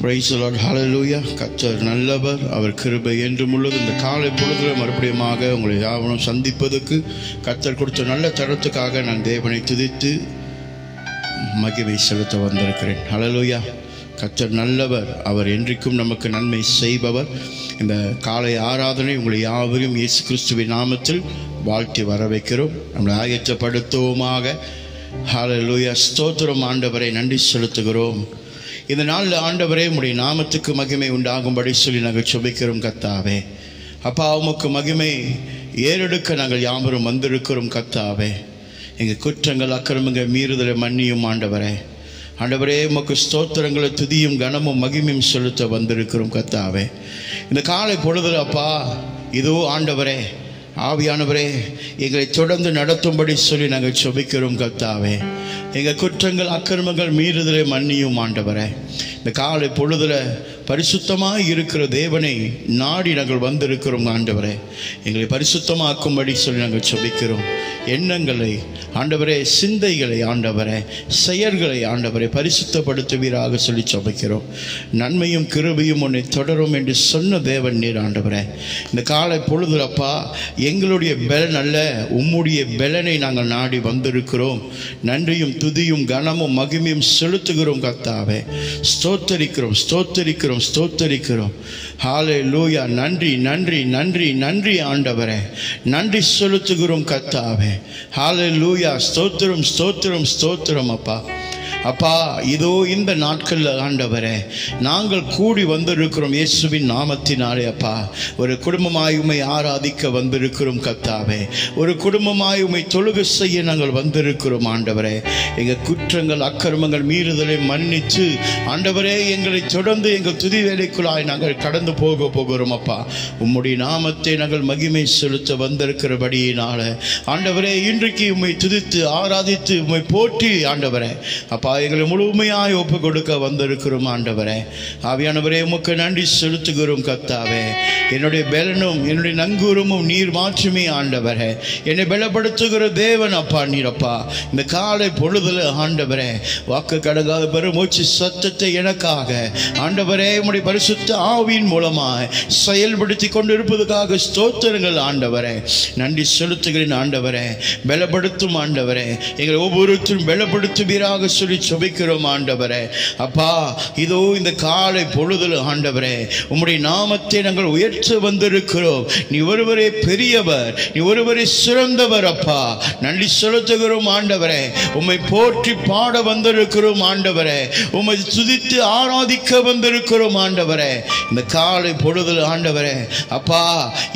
Praise the Lord. Hallelujah. கர்த்தர் நல்லவர், அவர் கிருபை என்றும் உள்ளது. இந்த காலை பொழுதுல மறுபடியுமாக உங்களை யாவரும் சந்திப்பதற்கு கர்த்தர் கொடுத்த நல்ல தருணத்துக்காக நான் தேவனை துதித்து மகிமை செலுத்த வந்திருக்கிறேன். ஹல்லேலூயா. கர்த்தர் நல்லவர், அவர் என்றைக்கும் நமக்கு நன்மை செய்பவர். இந்த காலை ஆராதனை உங்களை யாவரையும் இயேசு கிறிஸ்துவின் நாமத்தில் வாழ்த்தி வரவேற்கிறோம். நம்மளை ஆயத்தப்படுத்துவோமாக. ஹல்லேலூயா. ஸ்தோத்திரம் ஆண்டவரை, நன்றி செலுத்துகிறோம். இந்த நாளில் ஆண்டவரே உம்முடைய நாமத்துக்கு மகிமை உண்டாகும்படி சொல்லி நாங்கள் ஜெபிக்கிறோம். கர்த்தாவே அப்பா, உமக்கு மகிமை ஏறெடுக்க நாங்கள் யாவரும் வந்திருக்கிறோம். கர்த்தாவே எங்கள் குற்றங்கள் அக்கிரமங்கள் மீறுதலை மன்னியும் ஆண்டவரே. ஆண்டவரே உமக்கு ஸ்தோத்திரங்களை துதியும் கனமும் மகிமையும் செலுத்த வந்திருக்கிறோம். கர்த்தாவே இந்த காலை பொழுதுல அப்பா இதோ ஆண்டவரே ஆவியானவரே எங்களை தொடர்ந்து நடத்தும்படி சொல்லி நாங்கள் ஜெபிக்கிறோம். கர்த்தாவே எங்கள் குற்றங்கள் அக்கிரமங்கள் மீறுதலை மன்னியும் ஆண்டவரே. இந்த காலை பொழுதுல பரிசுத்தமாக இருக்கிற தேவனை நாடி நாங்கள் வந்திருக்கிறோம். ஆண்டவரே எங்களை பரிசுத்தமாக்கும்படி சொல்லி நாங்கள் ஜெபிக்கிறோம். எண்ணங்களை ஆண்டவரே, சிந்தைகளை ஆண்டவரே, செயல்களை ஆண்டவரை பரிசுத்தப்படுத்துவீராக சொல்லி ஜெபிக்கிறோம். நன்மையும் கிருபையும் உன்னை தொடரும் என்று சொன்ன தேவன் நீர் ஆண்டவரே. இந்த காலை பொழுதுல அப்பா எங்களுடைய பலன் அல்ல, உம்முடைய பலனை நாங்கள் நாடி வந்திருக்கிறோம். நன்றியும் துதியும் கனமும் மகிமையும் செலுத்துகிறோம். கர்த்தாவே ஸ்தோத்தரிக்கிறோம், ஸ்தோத்தரிக்கிறோம், ஸ்தோத்தரிக்கிறோம். ஹல்லேலூயா. நன்றி நன்றி நன்றி நன்றி ஆண்டவரே, நன்றி செலுத்துகிறோம். கர்த்தாவே ஹல்லேலூயா. ஸ்தோத்திரம் ஸ்தோத்திரம் ஸ்தோத்திரம் அப்பா. அப்பா இதோ இந்த நாட்களில் ஆண்டவரே நாங்கள் கூடி வந்திருக்கிறோம் இயேசுவின் நாமத்தினாலே. அப்பா ஒரு குடும்பமாய் உம்மை ஆராதிக்க வந்திருக்கிறோம். கர்த்தாவே ஒரு குடும்பமாய் உம்மை தொழுகை செய்ய நாங்கள் வந்திருக்கிறோம். ஆண்டவரே எங்கள் குற்றங்கள் அக்கிரமங்கள் மீறுதலை மன்னித்து ஆண்டவரே எங்களை தொடர்ந்து எங்கள் துதி வேலைக்குள்ளாய் நாங்கள் கடந்து போகிறோம். அப்பா உம்முடைய நாமத்தை நாங்கள் மகிமை செலுத்த வந்திருக்கிறபடியினால ஆண்டவரே இன்றைக்கு உம்மை துதித்து ஆராதித்து உம்மை போற்றி ஆண்டவரே அப்பா எங்களை முழுமையாய் ஒப்பு கொடுக்க வந்திருக்கிறோம். ஆண்டவரே ஆவியானவரே உமக்கு நன்றி செலுத்துகிறோம். கர்த்தாவே என்னுடைய பலனும் என்னுடைய நங்கூரமும் நீர் மாற்றுமே. ஆண்டவரே என்னை பலப்படுத்துகிற தேவன் அப்பா நீர். அப்பா இந்த காலை பொழுதுல ஆண்டவரே வாக்கு கடங்காத பெருமூச்சு சத்தத்தை எனக்காக ஆண்டவரே உம்முடைய பரிசுத்த ஆவியின் மூலமாய் செயல்படுத்தி கொண்டிருப்பதற்காக ஸ்தோத்திரங்கள். ஆண்டவரே நன்றி செலுத்துகிறேன். ஆண்டவரே பலப்படுத்தும் ஆண்டவரே, எங்களை ஒவ்வொருத்தரும் பலப்படுத்துவீராக சொல்லி ஜெபிக்கிறோம். ஆண்டவரே அப்பா இதோ இந்த காலை பொழுதுல ஆண்டவரே உம்முடைய நாமத்தை நாங்கள் உயர்த்த வந்திருக்கிறோம். நீ ஒருவரே பெரியவர், நீ ஒருவரே சிறந்தவர். அப்பா நன்றி செலுத்துகிறோம். ஆண்டவரே உம்மை போற்றி பாட வந்திருக்கிறோம். ஆண்டவரே உம்மை துதித்து ஆராதிக்க வந்திருக்கிறோம். ஆண்டவரே இந்த காலை பொழுதுல ஆண்டவரே அப்பா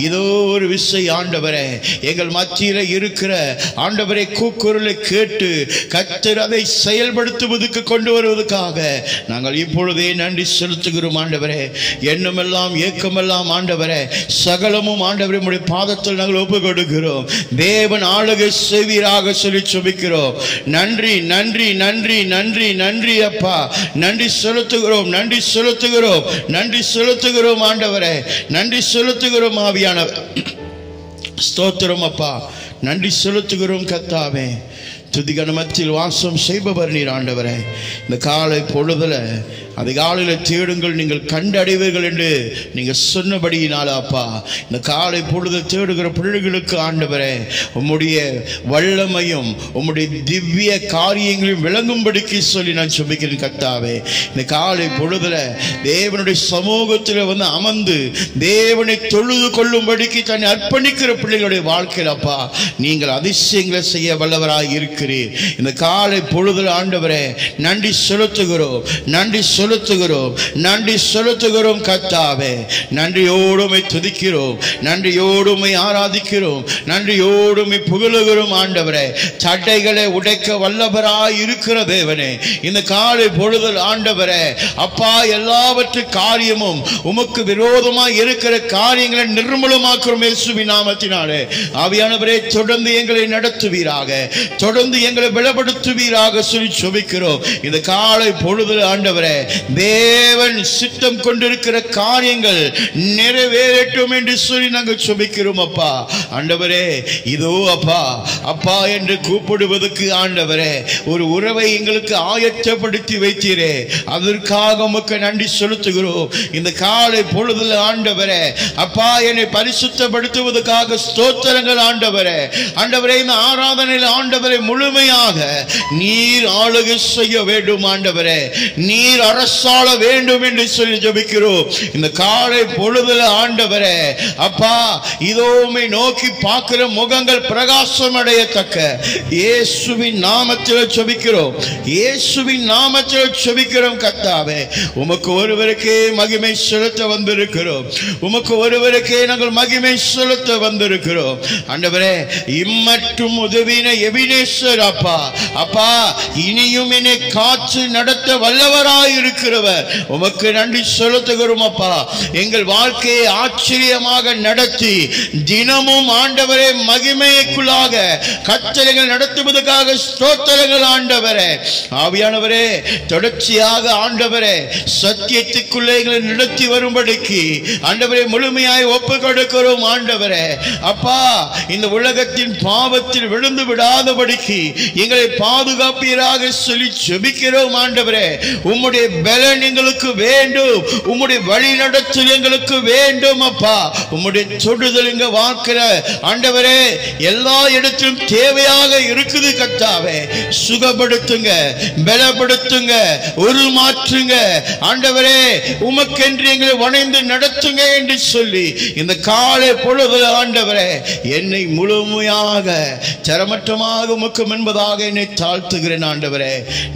இதோ ஒரு விஷயம் ஆண்டவரே எங்கள் மத்தியில இருக்கிற ஆண்டவரே கூக்குரலை கேட்டு கர்த்தர் அதை செயல்படுத்துவதற்கு கொண்டு வருவதற்காக நாங்கள் இப்பொழுதே நன்றி செலுத்துகிறோம். ஆண்டவரே எண்ணமெல்லாம் ஏக்கமெல்லாம் ஆண்டவரே சகலமும் ஆண்டவரே உம்முடைய பாதத்தில் நாங்கள் ஒப்பு கொடுக்கிறோம். தேவன் ஆளுகை செய்வீராக சொல்லி ஜெபிக்கிறோம். நன்றி நன்றி நன்றி நன்றி நன்றி அப்பா, நன்றி செலுத்துகிறோம், நன்றி செலுத்துகிறோம், நன்றி செலுத்துகிறோம். ஆண்டவரே நன்றி செலுத்துகிறோம். ஆவியானவர் ஸ்தோத்திரம் அப்பா, நன்றி செலுத்துகிறோம். கர்த்தாவே துதிகன மத்தியில் வாசம் செய்பவர் நீர். ஆண்டவரே இந்த காலை பொழுதுல அதிகாலையில் தேடுங்கள் நீங்கள் கண்டடைவீர்கள் என்று நீங்கள் சொன்னபடியினால அப்பா இந்த காலை பொழுது தேடுகிற பிள்ளைகளுக்கு ஆண்டவரே உம்முடைய வல்லமையும் உம்முடைய திவ்ய காரியங்களையும் விளங்கும்படிக்கு சொல்லி நான் ஜெபிக்கிறேன். கர்த்தாவே இந்த காலை பொழுதுல தேவனுடைய சமூகத்தில் வந்து அமர்ந்து தேவனை தொழுது கொள்ளும்படிக்கு தன்னை அர்ப்பணிக்கிற பிள்ளைகளுடைய வாழ்க்கையில் அப்பா நீங்கள் அதிசயங்களை செய்ய வல்லவராய் இருக்கிறீர். இந்த காலை பொழுதுல ஆண்டவரே நன்றி செலுத்துகிறோம், நன்றி செலுத்துகிறோம், நன்றி செலுத்துகிறோம். கர்த்தாவே நன்றியோடுமை துதிக்கிறோம், நன்றியோடுமை ஆராதிக்கிறோம், நன்றியோடுமை புகழுகிறோம். ஆண்டவரே தடைகளை உடைக்க வல்லவராய் இருக்கிற தேவனே இந்த காலை பொழுதல் ஆண்டவரே அப்பா எல்லாவற்று காரியமும் உமக்கு விரோதமாய் இருக்கிற காரியங்களை நிர்மூலமாக்குறோம் இயேசுவின் நாமத்தினாலே. ஆவியானவரே தொடர்ந்து எங்களை நடத்துவீராக, தொடர்ந்து எங்களை பலப்படுத்துவீராக சொல்லி ஜெபிக்கிறோம். இந்த காலை பொழுது ஆண்டவரே தேவன் சித்தம் கொண்டிருக்கிற காரியங்கள் நிறைவேறட்டும் என்று சொல்லி நாங்கள் ஜெபிக்கிறோம் அப்பா. ஆண்டவரே, இதோ அப்பா அப்பா என்று கூப்பிடுவதற்கு ஆண்டவரே ஒரு உறவை எங்களுக்கு ஆயத்தப்படுத்தி வைத்தீரே, அதற்காக உமக்கு நன்றி செலுத்துகிறோம். இந்த காலை பொழுதுல ஆண்டவரே அப்பா என்னை பரிசுத்தப்படுத்துவதற்காக ஸ்தோத்திரங்கள் ஆண்டவரே. ஆண்டவரே, இந்த ஆராதனையில் ஆண்டவரை முழுமையாக நீர் ஆளுகை செய்ய வேண்டும் ஆண்டவரே, நீர் அரசாள வேண்டும் என்று சொல்லி ஜெபிக்கிறோம். இந்த காலை பொழுதுல ஆண்டவரே அப்பா இதோமை நோக்கி பார்க்கிற முகங்கள் பிரகாசம் அடையத்தக்க இயேசுவின் நாமத்தில் ஜெபிக்கிறோம். இயேசுவின் நாமத்தில் ஜெபிக்கிறோம் கர்த்தாவே. உமக்கு ஒருவருக்கே மகிமை செலுத்த வந்திருக்கிறோம். உமக்கு ஒருவருக்கே நாங்கள் மகிமை செலுத்த வந்திருக்கிறோம் ஆண்டவரே. இம்மட்டும் உதவின எபினேசர் அப்பா அப்பா இனியும் என்னை காத்து நடத்த வல்லவராய் இருக்கிறவர் உமக்கு நன்றி செலுத்துகிறோம் அப்பா. எங்கள் வாழ்க்கையை ஆச்சரியமாக நடத்தி தினமும் ஆண்டவரே மகிமைக்குள்ளாக கட்டளைகள் நடத்துவதற்காக ஸ்தோத்திரங்கள் ஆண்டவரே. ஆவியானவரே, தொடர்ச்சியாக ஆண்டவரே சத்தியத்துக்குள்ளே எங்களை நடத்தி வரும்படிக்கு ஆண்டவரே முழுமையாய் ஒப்பு கொடுக்கிறோம் ஆண்டவரே. அப்பா, இந்த உலகத்தின் பாவத்தில் விழுந்து விடாதபடிக்கு எங்களை பாதுகாப்பீராக சொல்லி ஜெபிக்கிறோம் ஆண்டவரே. உம்முடைய பலன் எங்களுக்கு வேண்டும், உம்முடைய வழி நடத்தல் எங்களுக்கு வேண்டும் அப்பா. உம்முடைய தொடுதல் எங்க வாக்குற ஆண்டவரே எல்லா இடத்திலும் தேவையாக இருக்குது கர்த்தாவே. சுகப்படுத்துங்க, பலப்படுத்துங்க, உருமாற்றுங்க ஆண்டவரே. உமக்கென்று எங்களை வணைந்து நடத்துங்க என்று சொல்லி இந்த காலை பொழுது ஆண்டவரே என்னை முழுமையாக தரமற்றமாக உமக்கு முன்பதாக என்னை தாழ்த்துகிறேன் ஆண்டவரே.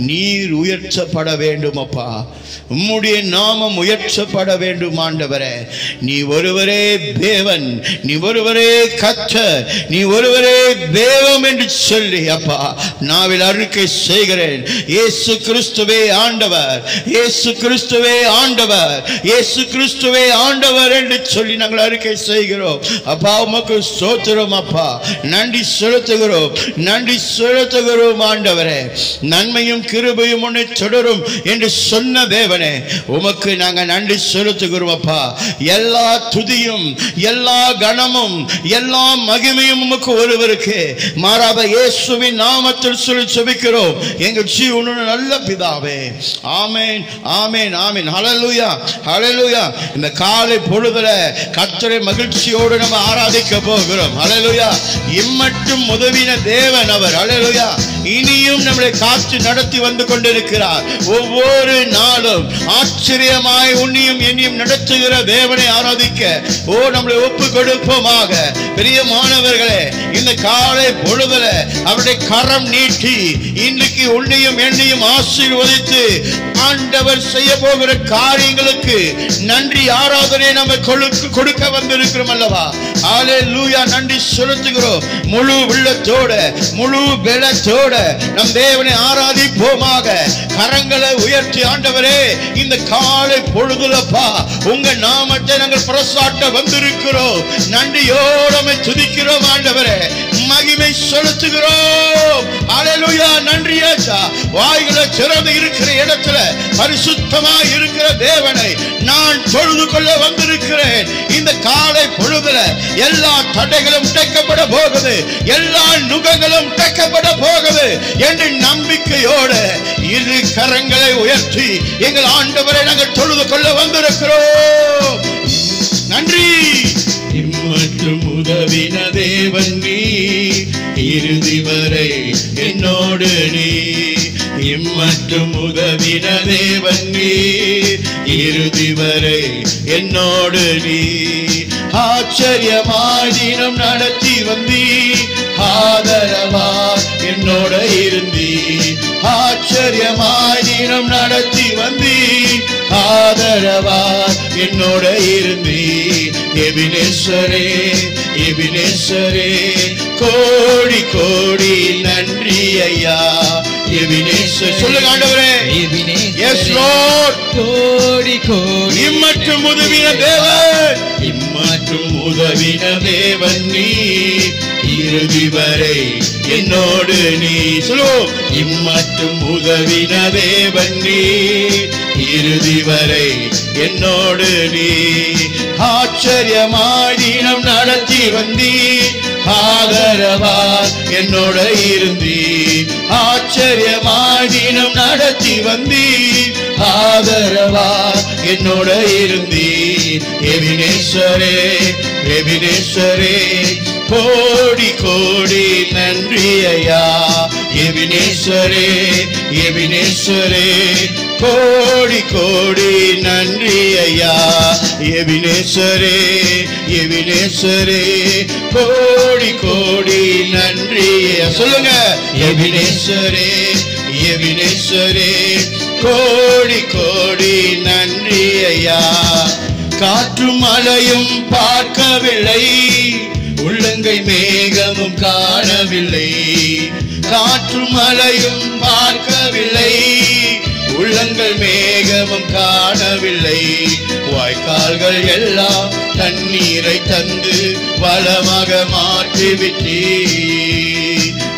நீர் உயர்த்தப்பட வேண்டும் அப்பா, உம்முடைய நாமம் உயர்த்தப்பட வேண்டும் ஆண்டவரே. நீ ஒருவரே தேவன், நீ ஒருவரே கர்த்தர், நீ ஒருவரே தேவன் என்று சொல்லி அப்பா நாவில் அறிக்கை செய்கிறேன். இயேசு கிறிஸ்துவே ஆண்டவர், இயேசு கிறிஸ்துவே ஆண்டவர், இயேசு கிறிஸ்துவே ஆண்டவர் என்று சொல்லி நாங்கள் அறிக்கை செய்கிறோம் அப்பா. உமக்கு ஸ்தோத்திரம் அப்பா, நன்றி செலுத்துகிறோம், நன்றி செலுத்துகிறோம் ஆண்டவரே. நன்மையும் கிருபையும் உன்னை தொடரும் என்று சொன்ன தேவனே உமக்கு நாங்கள் நன்றி செலுத்துகிறோம் அப்பா. எல்லா துதியும் எல்லா கனமும் எல்லா மகிமையும் உமக்கு ஒருவருக்கு மாறாத இயேசுவின் நாமத்தில் சொல்லி ஜெபிக்கிறோம் எங்கள் ஜீவனுள்ள நல்ல பிதாவே. ஆமென், ஆமென், ஆமென். ஹல்லேலூயா, ஹல்லேலூயா. இந்த காலை பொழுதுல கர்த்தரை மகிழ்ச்சியோடு நம்ம ஆராதிக்க போகிறோம். ஹல்லேலூயா. இம்மட்டும் உதவின தேவன் அவர். ஹல்லேலூயா. இனியும் நம்மளை காத்து நடத்தி வந்து கொண்டிருக்கிறார். ஒவ்வொரு நாளும் ஆச்சரியமாய் உன்னையும் என்னையும் நடத்துகிற தேவனை ஆராதிக்க நம்மளை ஒப்பு கொடுப்போமாக. பிரியமானவர்களே, இந்த காலை பொழுதுல அவருடைய கரம் நீட்டி இன்னைக்கு உன்னையும் என்னையும் ஆசீர்வதித்து ஆண்டவர் செய்ய போகிற காரியங்களுக்கு நன்றி ஆராதனை நம்ம கொடுக்க வந்திருக்கிறோம் அல்லவா. ஹல்லேலூயா. நன்றி செலுத்துகிறோம். முழு உள்ளத்தோட முழு பலத்தோட நம் தேவனை ஆராதிப்போமாக. கரங்களை உயர்த்தி ஆண்டவரே இந்த காலை பொழுதுலப்பா உங்க நாமத்தை நாங்கள் பிரசாட்ட வந்திருக்கிறோம். நன்றியோடு துதிக்கிறோம் ஆண்டவரே, மகிமை செலுத்துகிறோம். ஹல்லேலூயா. நன்றி ஆச்சா. வாய்களை திறந்து இருக்கிற இடத்துல பரிசுத்தமாய் இருக்கிற தேவனை நான் தொழுது கொள்ள வந்திருக்கிறேன். இந்த காலை பொழுதுல எல்லா தடைகளும் உடைக்கப்பட போகுது, எல்லா நுகங்களும் உடைக்கப்பட போகுது என்று நம்பிக்கையோடு இரு கரங்களை உயர்த்தி எங்கள் ஆண்டவரை நாங்கள் தொழுது கொள்ள வந்திருக்கிறோம். நன்றி. இம்மட்டும் உதவின தேவன் நீ, இறுதி வரை என்னோடு நீ. இம்மட்டும் உதவின தேவன் நீ, இறுதி வரை என்னோடு நீ. ஆச்சரியமாய் தினம் நடத்தி வந்தீ, ஆதரவா என்னோட இருந்தீ. ஆச்சரியமாய் தினம் நடத்தி வந்தீ, ஆதரவா என்னோட இருந்தீ. எபினேசரே, எபினேசரே, கோடி கோடி நன்றி ஐயா. எபினேசர் சொல்லுங்க ஆண்டவரே. Yes lord. கோடி கோடி. இம்மட்டும் உதவின தேவன், இம்மட்டும் உதவின தேவன் நீ, இறுதி வரை என்னோடு நீ. சொல்லு. இம்மட்டும் உதவின தேவன் நீ, இறுதி வரை என்னோடு நீ ஆச்சரியமாய் தினம் நடத்தி வந்தீர் ஆதரவாய் என்னோட இருந்தீர் ஆச்சரியமாய் தினம் நடத்தி வந்தீர் ஆதரவாய் என்னோட இருந்தீர் எபினேஸ்வரே எபினேஸ்வரே கோடி கோடி நன்றி ஐயா எபினேஸ்வரே எபினேஸ்வரே கோடி கோடி நன்றி ஐயா எபினேஸ்வரே எபினேஸ்வரே கோடி கோடி நன்றி சொல்லுங்க எபினேஸ்வரே எபினேஸ்வரே கோடி கோடி நன்றி ஐயா காற்றும் மழையும் பார்க்கவில்லை உள்ளங்கை மேகமும் காணவில்லை காற்றும் மழையும் பார்க்கவில்லை உள்ளங்கள் மேகமும் காணவில்லை வாய்க்கால்கள் எல்லாம் தண்ணீரை தந்து வளமாக மாற்றிவிட்டீ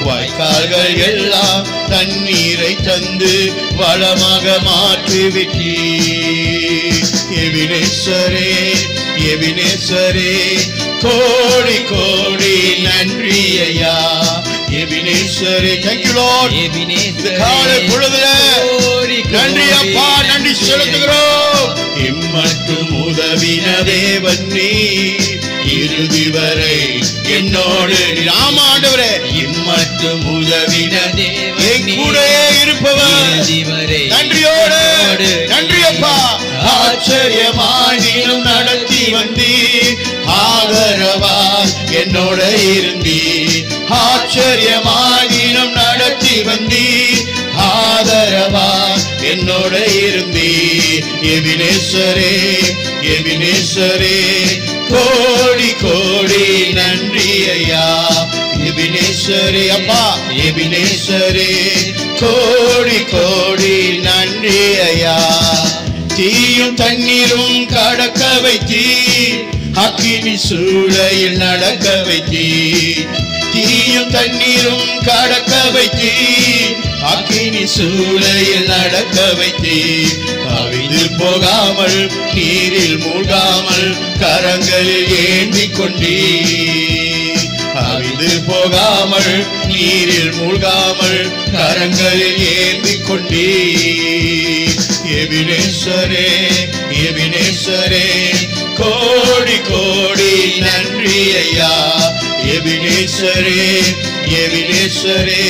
வாய்க்கால்கள் எல்லாம் தண்ணீரை தந்து வளமாக மாற்றிவிட்டீ எபினேஸ்வரே எபினேஸ்வரே கோடி கோடி நன்றி ஐயா எபினேஸ்வரே thank you Lord இந்த காலை பொழுதுல நன்றி அப்பா நன்றி செலுத்துகிறோம் இம்மட்டும் உதவின தேவன் நீ இறுதி வரை என்னோடு ஆமாண்டவரே இம்மட்டும் உதவின தேவன் என் கூடவே இருப்பவர் நன்றியோடு நன்றி அப்பா ஆச்சரியமாய் நீனும் நடத்தி வந்தீர் ஆதரவாய் என்னோட இருந்தீர் ஆச்சரியமாய் நீனும் நடத்தி வந்தீர் ஆதரவாய் என்னோட இருந்தீர் எபினேஸ்வரே எபினேஸ்வரே கோடி கோடி நன்றி ஐயா எபினேஸ்வரே அப்பா எபினேஸ்வரே கோடி கோடி நன்றி ஐயா தீயும் தண்ணீரும் கடக்க வைத்தீர் அக்கினி சூளையில் நடக்க வைத்தீர் தீயும் தண்ணீரும் கடக்க வைத்தீர் அக்கினி சூளையில் நடக்க வைத்தீர் கவிது போகாமல் நீரில் மூழ்காமல் கரங்களில் ஏந்தி கொண்டீர் கவிது போகாமல் நீரில் மூழ்காமல் கரங்களில் ஏந்தி கொண்டீர் எபினேஸ்வரே எபினேஸ்வரே கோடி கோடி நன்றி ஐயா எபினேஸ்வரே எபினேஸ்வரே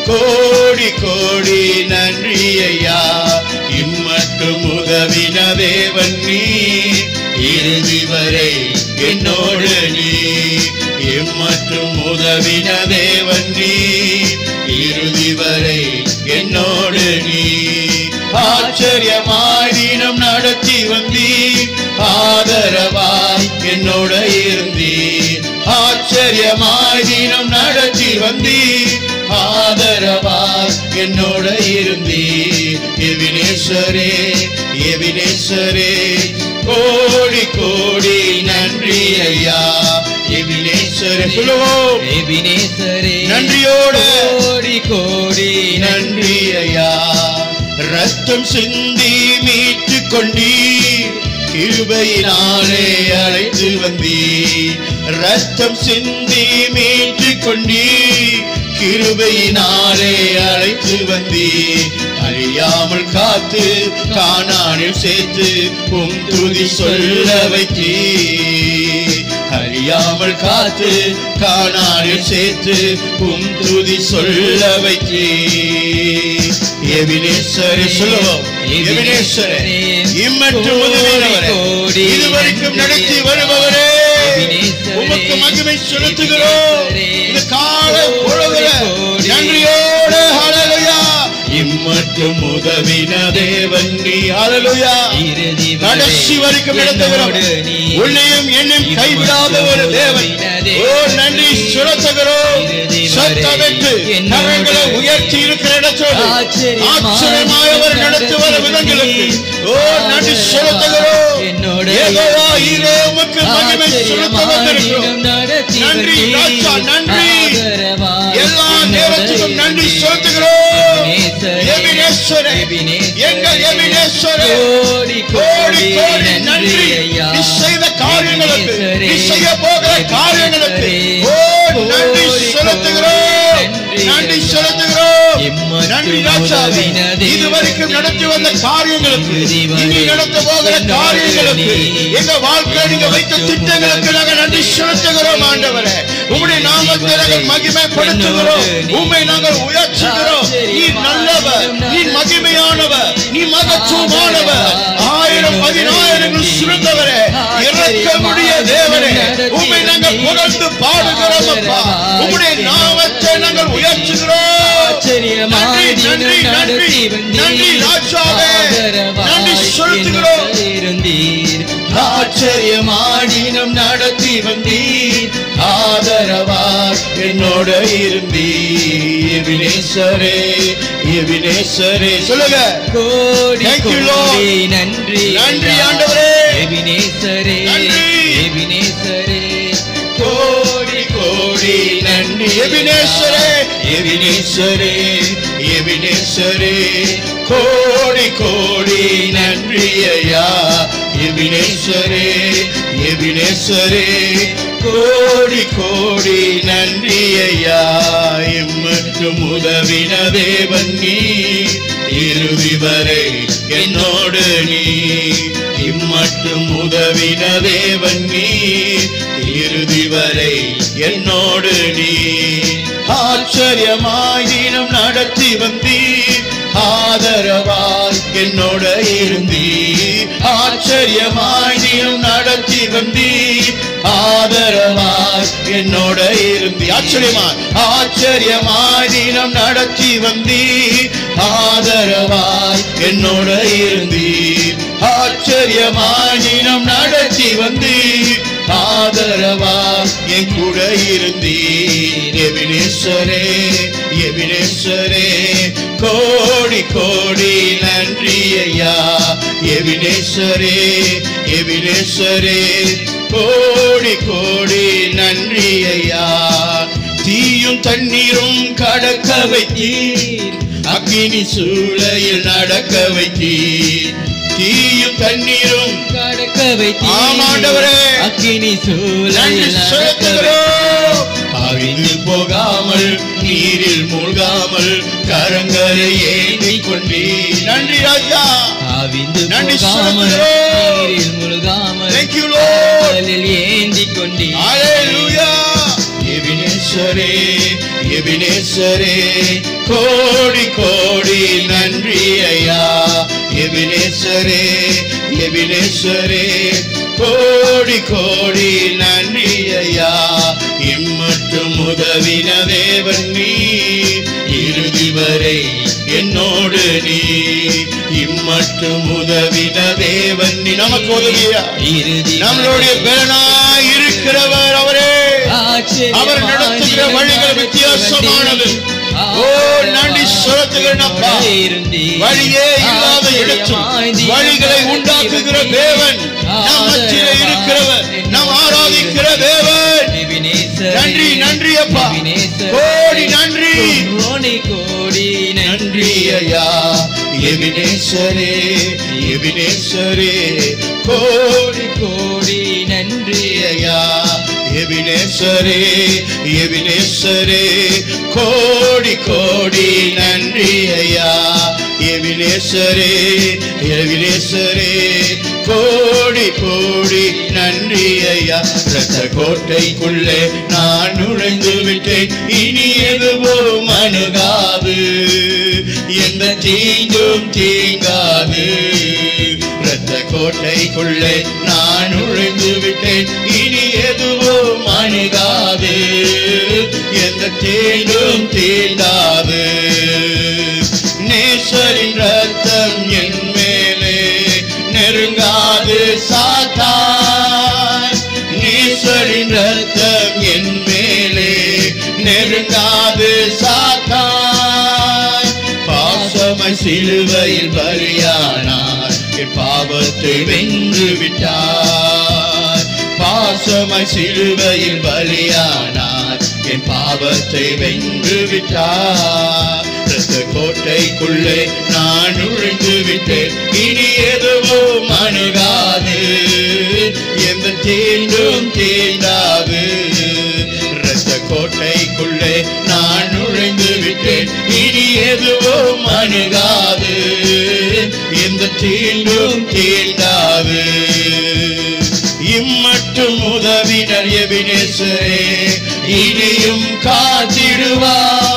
கோடி கோடி நன்றி ஐயா இம்மட்டும் உதவின தேவன் நீ இறுதி வரை என்னோடு நீ இம்மட்டும் உதவின தேவன் நீ இறுதி வரை என்னோடு நீ ஆச்சரியமாய் தினம் நடத்தி வந்தீர் ஆதரவாய் என்னோட இருந்தீர் ஆச்சரியமாய் தினம் நடத்தி வந்தீர் ஆதரவாய் என்னோட இருந்தீர் எபினேஸ்வரே எபினேஸ்வரே கோடி கோடி நன்றி ஐயா எபினேஸ்வரே சொல்லுவோம் எபினேஸ்வரே நன்றியோடு கோடி கோடி நன்றி ஐயா ரத்தம் சிந்தி மீட்டு கொண்டீர் கிருபையினாலே அழைத்து வந்தீர் ரத்தம் சிந்தி மீட்டு கொண்டீர் கிருபையினாலே அழைத்து வந்தீர் அறியாமல் காத்து கானானில் சேர்த்து துதி சொல்ல வைத்தீர் அறியாமல் காத்து கானானில் சேர்த்து துதி சொல்ல வைத்தீர் எபினேஸ்வரே சொல்லுவோம் எபினேஸ்வரே இம்மட்டும் உதவினவரே இதுவரைக்கும் நடத்தி வருபவரே உமக்கு மகிமை செலுத்துகிறோம் இந்த காலை பொழுதுல நன்றியோடு ஹல்லேலூயா இம்மட்டும் உதவின தேவன் நீ ஹல்லேலூயா கடைசி வரைக்கும் நடத்துகிறோம் உன்னையும் என்னையும் கைவிடாத ஒரு தேவன் ஓ நன்றி செலுத்துகிறோம் சத்தமிட்டு கரங்களை உயர்த்தி இருக்கிற இடத்தோடு ஆச்சரியமாயவர் நடத்துகிற விதங்களுக்கு ஓ நன்றி செலுத்துகிறோம் யெகோவா ஈரே உமக்கு மகிமை செலுத்த வந்திருக்கிறோம் நன்றி ராஜா நன்றி எல்லா நேரத்திலும் நன்றி செலுத்துகிறோம் எபினேசரே, எங்கள் எபினேசரே, கோடி கோடி நன்றி. நீ செய்த காரியங்களுக்கு, நீ செய்ய போகிற காரியங்களுக்கு நன்றி செலுத்துகிறோம், நன்றி செலுத்துகிறோம். நன்றி ராஜாவே, இதுவரைக்கும் நடத்தி வந்த காரியங்களுக்கு, இனி நடத்த போகிற காரியங்களுக்கு, எங்க வாழ்க்கையில் நீங்க வைத்த திட்டங்களுக்கு நாங்கள் நன்றி செலுத்துகிறோம். ஆண்டவரே, உம்முடைய நாமத்தை நாங்கள் மகிமைப்படுத்துகிறோம், உம்மை நாங்கள் உயர்த்துகிறோம். நீ நல்லவர், நீ மகிமையானவர், நீ மகத்துவமானவர், 1000-10,000 சிறந்தவரே, இறக்கமுடைய தேவனே, உம்மை நாங்கள் புகழ்ந்து பாடுகிறோம். அப்பா, உம்முடைய நாமத்தை நாங்கள் உயர்த்துகிறோம். நன்றி நன்றி நன்றி நன்றி ராஜாவே, நன்றி செலுத்துகிறோம். ஆச்சரியமாடினம் நடத்தி வந்தீர், ஆதரவாய் என்னோட இருந்தீர். எபினேசரே, எபினேசரே, சொல்லுங்க. கோடி கோடி நன்றி, நன்றி ஆண்டவரே. எபினேசரே, எபினேசரே, கோடி கோடி நன்றி. எபினேசரே, எபினேசரே, எபினேசரே, கோடி கோடி நன்றி ஐயா. எபினேசரே, எபினேசரே, கோடி கோடி நன்றி ஐயா. எம்மட்டும் உதவின தேவன் நீ, இறுதி வரை என்னோடு நீ. இம்மட்டும் உதவின தேவன் நீ, இறுதி வரை என்னோடு நீ. ஆச்சரியமாய் தினம் நடத்தி வந்தீர், ஆதரவாய் என்னோட இருந்தீர். ஆச்சரியமாய் தினம் நடத்தி வந்தீர், ஆதரவாய் என்னோட இருந்தீர். ஆச்சரியமாய், ஆச்சரியமாய் தினம் நடத்தி வந்தீர், ஆதரவாய் என்னோட இருந்தீர். ஆச்சரியமாய் தினம் நடத்தி வந்தீர், ஆதரவாய் என் கூட இருந்தீர். எபினேசரே, எபினேசரே, கோடி கோடி நன்றி ஐயா. எபினேசரே, எபினேசரே, கோடி கோடி நன்றி ஐயா. தீயும் தண்ணீரும் கடக்க வைத்தீர், அக்கினி சூளையில் நடக்க வைத்தீர். தீயும் தண்ணீரும் கடக்க வைத்தீர், ஆமாண்டவரே, அக்கினி சூளையில் நடக்கிறோம். அவிந்து போகாமல் நீரில் மூழ்காமல் கரங்களை ஏந்தி கொண்டீர். நன்றி ராஜா, அவிந்து போகாமல் நீரில் மூழ்காமல் கரங்களில் ஏந்தி கொண்டீர். ஹல்லேலூயா. எபினேசரே, எபினேசரே, கோடி கோடி நன்றி ஐயா. எபினேசரே, எபினேசரே, கோடி கோடி நன்றி ஐயா. இம்மட்டும் உதவின தேவன் நீ, இறுதி வரை என்னோடு நீ. இம்மட்டும் உதவின தேவன் நீ. நமக்கு உதவியா, நம்மளுடைய பலனாய் இருக்கிறவர் அவரே. அவர் நடத்துகிற வழிகள் வித்தியாசமானது. ஓ நன்றி செலுத்துகிறேனப்பா. வழியே இல்லாத இடத்தில் வழிகளை உண்டாக்குகிற தேவன் நம் மத்தியிலே இருக்கிறவர், நாம் ஆராதிக்கிற தேவன். நன்றி நன்றி அப்பா, கோடி நன்றி, கோடி நன்றி ஐயா. எபினேசரே, எபினேசரே, கோடி கோடி நன்றி ஐயா. எபினேசரே, எபினேசரே, கோடி கோடி நன்றி ஐயா. எபினேசரே, எபினேசரே, கோடி கோடி நன்றி ஐயா. இரத்த கோட்டைக்குள்ளே நான் நுழைந்து விட்டேன், இனி எதுவும் அணுகாது, எந்த தீங்கும் தீங்காது. இரத்த கோட்டைக்குள்ளே நான் நுழைந்து விட்டேன், இனி எதுவும் அணுகாது, எந்த தீங்கும் தீண்டாது. நேசரின் ரத்தம் என் மேலே நெருங்காது சாத்தான். நேசரின் ரத்தம் என் மேலே நெருங்காது சாத்தான். பாசமாய் சிலுவையில் பலியானார், என் பாவத்தை வென்று விட்டார். பாசமாய் சிலுவையில் பலியானார், என் பாவத்தை வென்று விட்டார். இரத்த கோட்டைக்குள்ளே நான் அணுகாது, எந்த தீண்டும் தீண்டாது. இம்மட்டும் உதவினர் எபினேசரே, இனியும் காத்திடுவார்.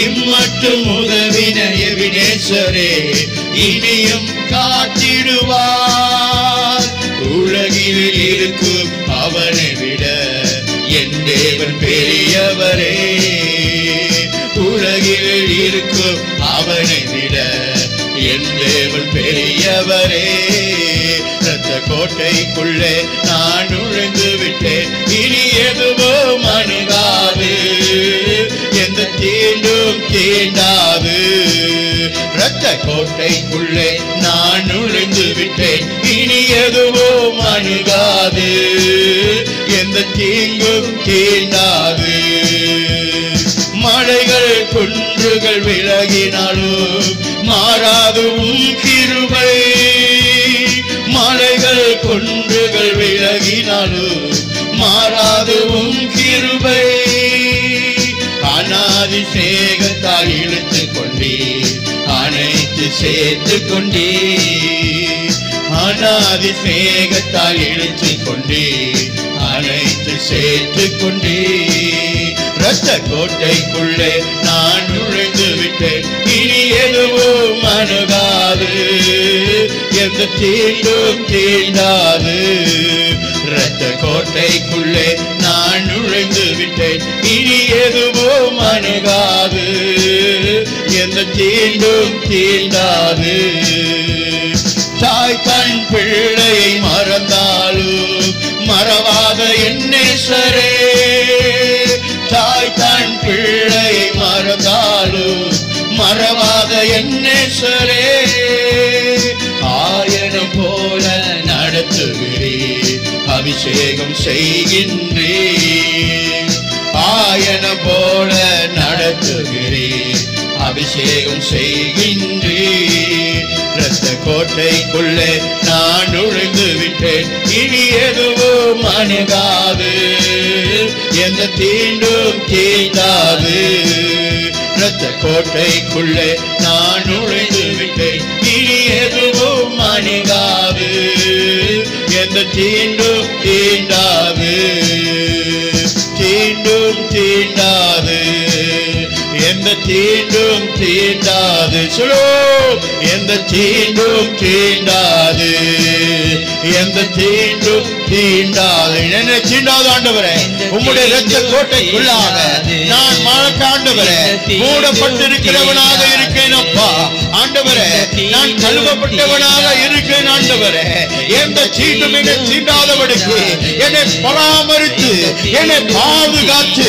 இம்மட்டும் உதவினர் எபினேசரே, இனியும் காத்திடுவார். உலகில் இருக்கும் அவனை விட என் தேவன் பெரியவரே. உலகில் இருக்கும் அவனை விட என் தேவன் பெரியவரே. இரத்த கோட்டைக்குள்ளே நான் நுழைந்து விட்டேன், இனி எதுவும் அணுகாது, எந்த தீண்டும் தீண்டாது. இரத்த கோட்டைக்குள்ளே நான் நுழைந்து விட்டேன், இனி எதுவும் அணுகாது, எந்த தீங்கும் தீண்டாது. மலைகள் குன்றுகள் விலகினாலும் மாறாதும் கிருபை. மலைகள் குன்றுகள் விலகினாலும் மாறாதும் கிருபை. அநாதி சேகத்தால் இழுத்து கொண்டே அனைத்து சேர்த்து கொண்டே. அநாதி சேகத்தால் இழுத்து கொண்டே அனைத்து சேர்த்து கொண்டே. இரத்த கோட்டைக்குள்ளே நான் நுழைந்து விட்டேன், இனி எதுவும் அணுகாது, எந்த தீண்டும் தீண்டாது. இரத்த கோட்டைக்குள்ளே நான் நுழைந்து விட்டேன், இனி எதுவும் அணுகாது, எந்த தீண்டும் தீண்டாது. தாய் தன் பிள்ளையை மறந்தாலும் மறவாத என்னேசரே. தாய் தன் பிள்ளையை மறந்தாலும் மறவாத என்னேசரே. ஆயனம் போல நடத்துகிறேன், அபிஷேகம் செய்கின்றேன். ஆயனம் போல நடத்துகிறேன், அபிஷேகம் செய்கின்றேன். இரத்த கோட்டைக்குள்ளே நான் நுழைந்து விட்டேன், இனி எதுவும் அணுகாது, எந்த தீண்டும் தீண்டாது. இரத்த கோட்டைக்குள்ளே நான் நுழைந்து விட்டேன், இனி எதுவும் அணுகாது, எந்த தீண்டும் தீண்டாது. தீண்டும் தீண்டாது, எந்த தீண்டும் தீண்டாது. சொல்லோ, எந்த தீண்டும் தீண்டாது, எந்த தீண்டும் தீண்டாது. என்ன தீண்டாது ஆண்டவரே? உம்முடைய இரத்த கோட்டைக்குள்ளாக நான் மழக்க ஆண்டவரே மூடப்பட்டிருக்கிறவனாக இருக்கேன் அப்பா. ஆண்டவரே, நான் கழுவப்பட்டவனாக இருக்கேன் ஆண்டவரே. எந்த தீண்டும் என்னை தீண்டாதபடிக்கு என்னை பராமரித்து என்னை பாதுகாத்து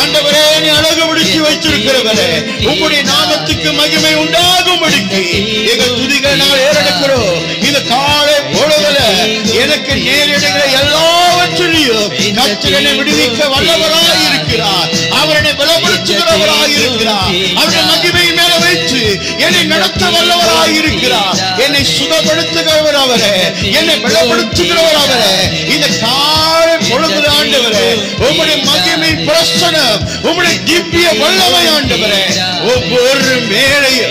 ஆண்டவரே என்னை அழகுபடுத்தி வைத்திருக்கிறவரே, உம்முடைய நாமத்துக்கு மகிமை உண்டாகும்படிக்கு எங்கள் துதிகள் ஏறெடுக்கிறோம். இந்த காலை பொழுதுல எனக்கு நேரிடுகிற எல்லாவற்றிலையும் கர்த்தர் என்னை விடுவிக்க வல்லவராய் இருக்கிறார். அவர் என்னை பலப்படுத்துகிறவராய் இருக்கிறார். அவருடைய மகிமை மேல வைத்து என்னை நடத்த வல்லவராய் இருக்கிறார். என்னை சுகப்படுத்துகிறவர் அவரே, என்னை பலப்படுத்துகிறவர் அவரே. இந்த காலை பொழுது ஆண்டவரே, உம்முடைய மகிமை பிரசன்னம், உம்முடைய திவ்ய வல்லமை ஆண்டவரே, ஒவ்வொரு மேலையும்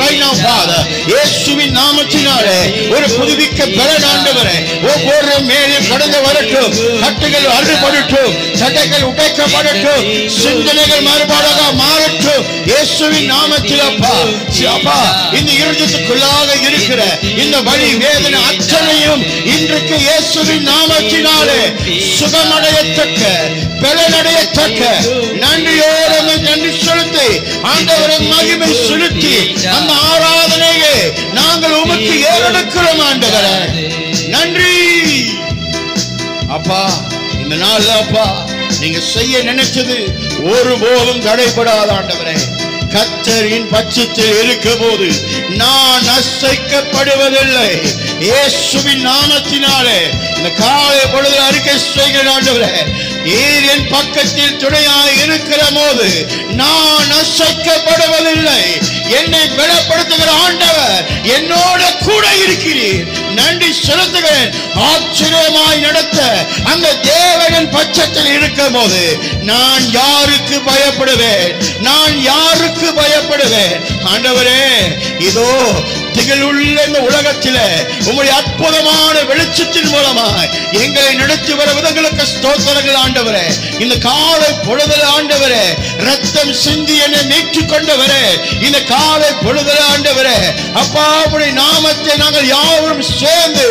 right now Father, இயேசுவின் நாமத்தினாலே ஒரு புதுப்பிக்க பலன் ஆண்டவரே, ஒவ்வொரு மேலையும் கடந்து வரட்டும். கட்டுகள் அறுபடட்டும், சட்டைகள் உடைக்கப்படட்டும், சிந்தனைகள் மாறுபாடாக மாறட்டும் இயேசுவின் நாமத்தில். அப்பா அப்பா, இந்த இருதயத்துக்குள்ளாக இருக்கிற இந்த வலி வேதனை அத்தனையும் இன்றைக்கு இயேசுவின் நாமத்தினாலே சுகமடையத்தக்க பலனடையத்தக்க நன்றியோடு நன்றி செலுத்தி ஆண்டவரை மகிமை செலுத்தி அந்த ஆராதனையை நாங்கள் உமக்கு ஏறெடுக்கிறோம் ஆண்டவரே. நன்றி அப்பா. இந்த நாள் அப்பா நீங்க செய்ய நினைச்சது ஒருபோதும் தடைபடாத ஆண்டவரே. கர்த்தரின் பட்சத்தில் இருக்கும் போது நான் அசைக்கப்படுவதில்லை. இயேசுவின் நாமத்தினாலே இந்த காலை பொழுது அறிக்கை செய்கிற ஆண்டவரே, நீர் என் பக்கத்தில் துணையாய் இருக்கிற போது நான் அசைக்கப்படுவதில்லை. என்னை பலப்படுத்துகிற ஆண்டவர் என்னோட கூட இருக்கிறீர். நன்றி செலுத்துகிறேன். ஆச்சரியமாய் நடத்த அந்த தேவனின் பட்சத்தில் இருக்கும் போது நான் யாருக்கு பயப்படுவேன்? நான் யாருக்கு பயப்படுவேன்? ஆண்டவரே, இதோ திகழுள்ள இந்த உலகத்திலே உம்முடைய அற்புதமான வெளிச்சத்தின் மூலமாய் எங்களை நடத்தி வர விதங்களுக்கு ஸ்தோத்திரங்கள் ஆண்டவரே. இந்த காலை பொழுதில் ஆண்டவரே, ரத்தம் சிந்தி என்னை மீட்டுக் கொண்டவரே, இந்த காலை பொழுதில் ஆண்டவரே அப்பா, உம்முடைய நாமத்தை நாங்கள் யாவரும் சேர்ந்து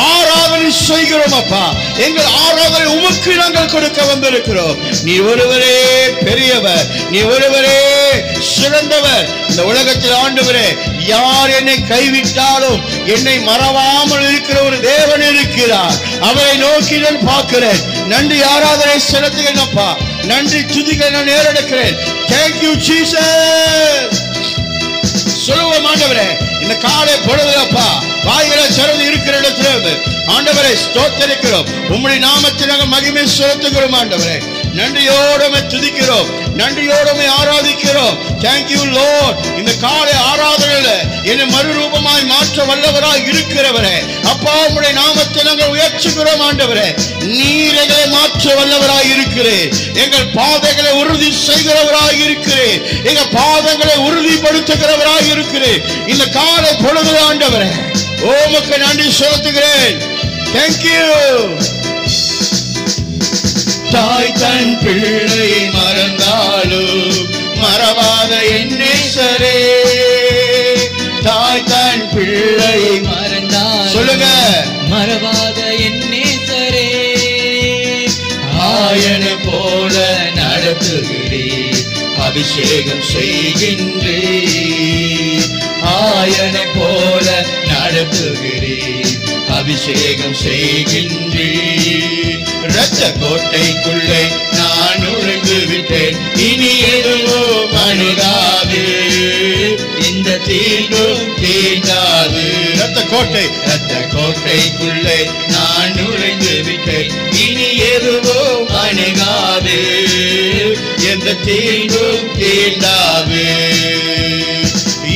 ஆராதனை செய்கிறோம் அப்பா. எங்கள் ஆராதனை உமக்கு நாங்கள் கொடுக்க வந்திருக்கிறோம். நீ ஒருவரே பெரியவர், நீ ஒருவரே சிறந்தவர். இந்த உலகத்தில் ஆண்டவரே, யார் என்னை கைவிட்டாலும் என்னை மறவாமல் இருக்கிற ஒரு தேவன் இருக்கிறார். அவரை நோக்கி நான் பார்க்கிறேன். நன்றி ஆராதனை செலுத்துகிறேன் அப்பா. நன்றி துதிகளை நான் ஏறெடுக்கிறேன். Thank you Jesus. சொல்லுவோம் ஆண்டவரே, இந்த காலை பொழுதுப்பா வாய்களை திறந்து இருக்கிற இடத்துல ஆண்டவரை ஸ்தோத்திரிக்கிறோம். உம்முடைய நாமத்தை நாங்கள் மகிமை செலுத்துகிறோம் ஆண்டவரே. நன்றியோடு துதிக்கிறோம், நன்றியோடு ஆராதிக்கிறோம். Thank you Lord. இந்த காலை ஆராதனையில என்னை மறுரூபமாய் மாற்ற வல்லவராய் இருக்கிறவரே அப்பா, உம்முடைய நாமத்தை நாங்கள் உயர்த்துகிறோம் ஆண்டவரே. நீர் எங்களை மாற்ற வல்லவராய் இருக்கிறேன். எங்கள் பாதைகளை உறுதி செய்கிறவராய் இருக்கிறேன். எங்கள் பாதங்களை உறுதிப்படுத்துகிறவராய் இருக்கிறேன். இந்த காலை பொழுது ஆண்டவரே உமக்கு நன்றி செலுத்துகிறேன். Thank you. தாய் தன் பிள்ளை மறந்தாலும் மறவாத என் நேசரே. தாய் தன் பிள்ளை மறந்தாலும் சொல்லுங்க, மறவாத என் நேசரே. ஆயன போல நடத்துகிறீர், அபிஷேகம் செய்கின்றீர். ஆயன போல நடத்துகிறீர், அபிஷேகம் செய்கின்றீர். இரத்த கோட்டைக்குள்ளே நான் நுழைந்து விட்டேன், இனி எதுவும் அணுகாது, இந்த தீண்டும் தீண்டாது. இரத்த கோட்டைக்குள்ளே நான் நுழைந்து விட்டேன், இனி எதுவும் அணுகாது, எந்த தீண்டும் தீண்டாது.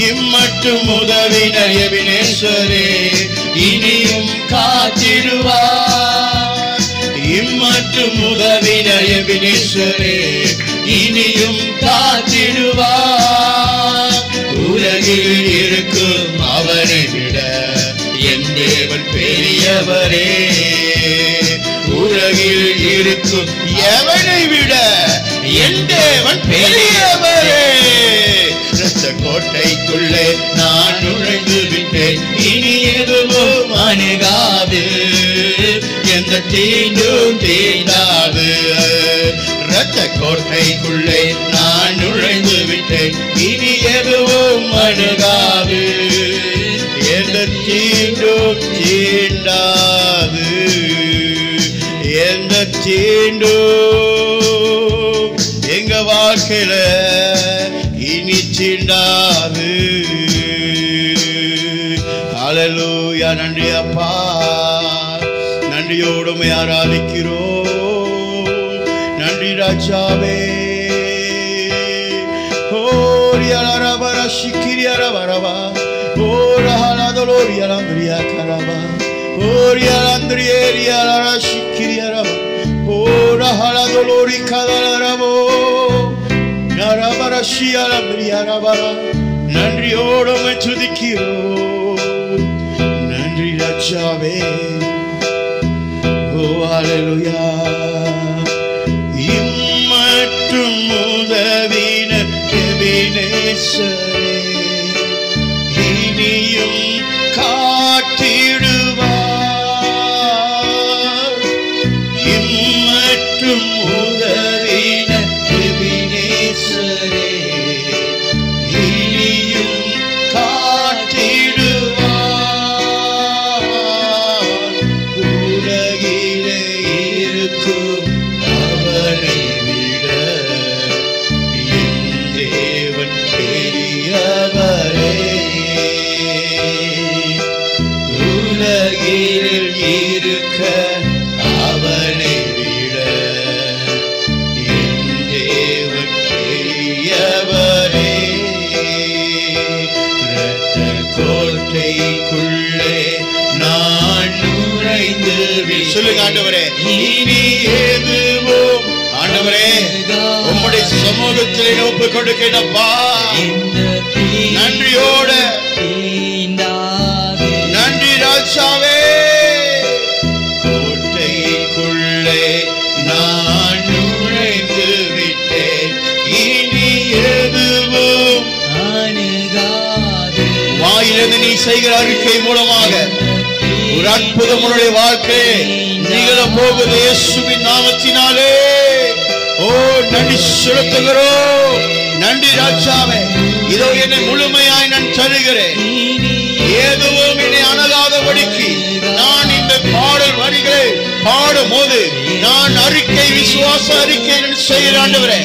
இம்மட்டும் உதவின எபினேஸ்வரே, இனியும் காத்திடுவார். இம்மட்டும் உதவின எபினேஸ்வரே, இனியும் காத்திடுவார். உலகில் இருக்கும் அவனை விட என் தேவன் பெரியவரே. உலகில் இருக்கும் எவனை விட என் தேவன் பெரியவரே. இரத்த கோட்டைக்குள்ளே நான் நுழைந்து விட்டேன், இனி எதுவும் அணுகாது, எந்த தீண்டும் தீண்டாது. இரத்த கோட்டைக்குள்ளே நான் நுழைந்து விட்டேன், இனி எதுவும் அணுகாது, எந்த தீண்டும் தீண்டாது, எந்த தீண்டும் எங்க வாழ்க்கையில இனி தீண்டாது. ஹல்லேலூயா. நன்றி அப்பா, நன்றியோடு ஆராதிக்கிறோம். நன்றி ராஜாவே. ஓரியாரபர சிக்கிரியாரபரவா, ஓரஹலதலோரியாரந்திரியா கரபா, ஓரியாரந்திரியேரியாரா சிக்கிரியாரபா, ஓரஹலதலோரி கதலரபோ நரபரஷியாரந்திரியாரபரா. நன்றியோடு துதிக்கிறோம். நன்றி ராஜாவே. ஓ ஹல்லேலூயா. இம்மட்டும் உதவின எபினேசரே, இனியும் காத்திடுவார். இம்மட்டும் உதவின எபினேசரே, இனியும் காத்திடுவார். உலகிலே இருக்கும் அவனை விட என் தேவன் பெரிய இனி எதுவும் ஆண்டவரே உம்முடைய சமூகத்திலே ஒப்பு கொடுக்கிறப்பா. நன்றியோட நன்றி ராஜாவே. கோட்டைக்குள்ளே நான் நுழைந்து விட்டேன், இனி எதுவும் வாயிலிருந்து நீ செய்கிற அறிக்கை மூலமாக ஒரு அற்புதம் உன்னுடைய வாழ்க்கை நிகழ போகுது இயேசுவின் நாமத்தினாலே. ஓ நன்றி செலுத்துகிறோம். நன்றி ராஜாவே. இதோ என்னை முழுமையாய் நான் தருகிறேன், எதுவும் என்னை அணுகாதபடிக்கு நான் இந்த பாடல் வரிகளை பாடும் போது நான் அறிக்கை விசுவாச அறிக்கை செய்கிறேன். ஆண்டவரே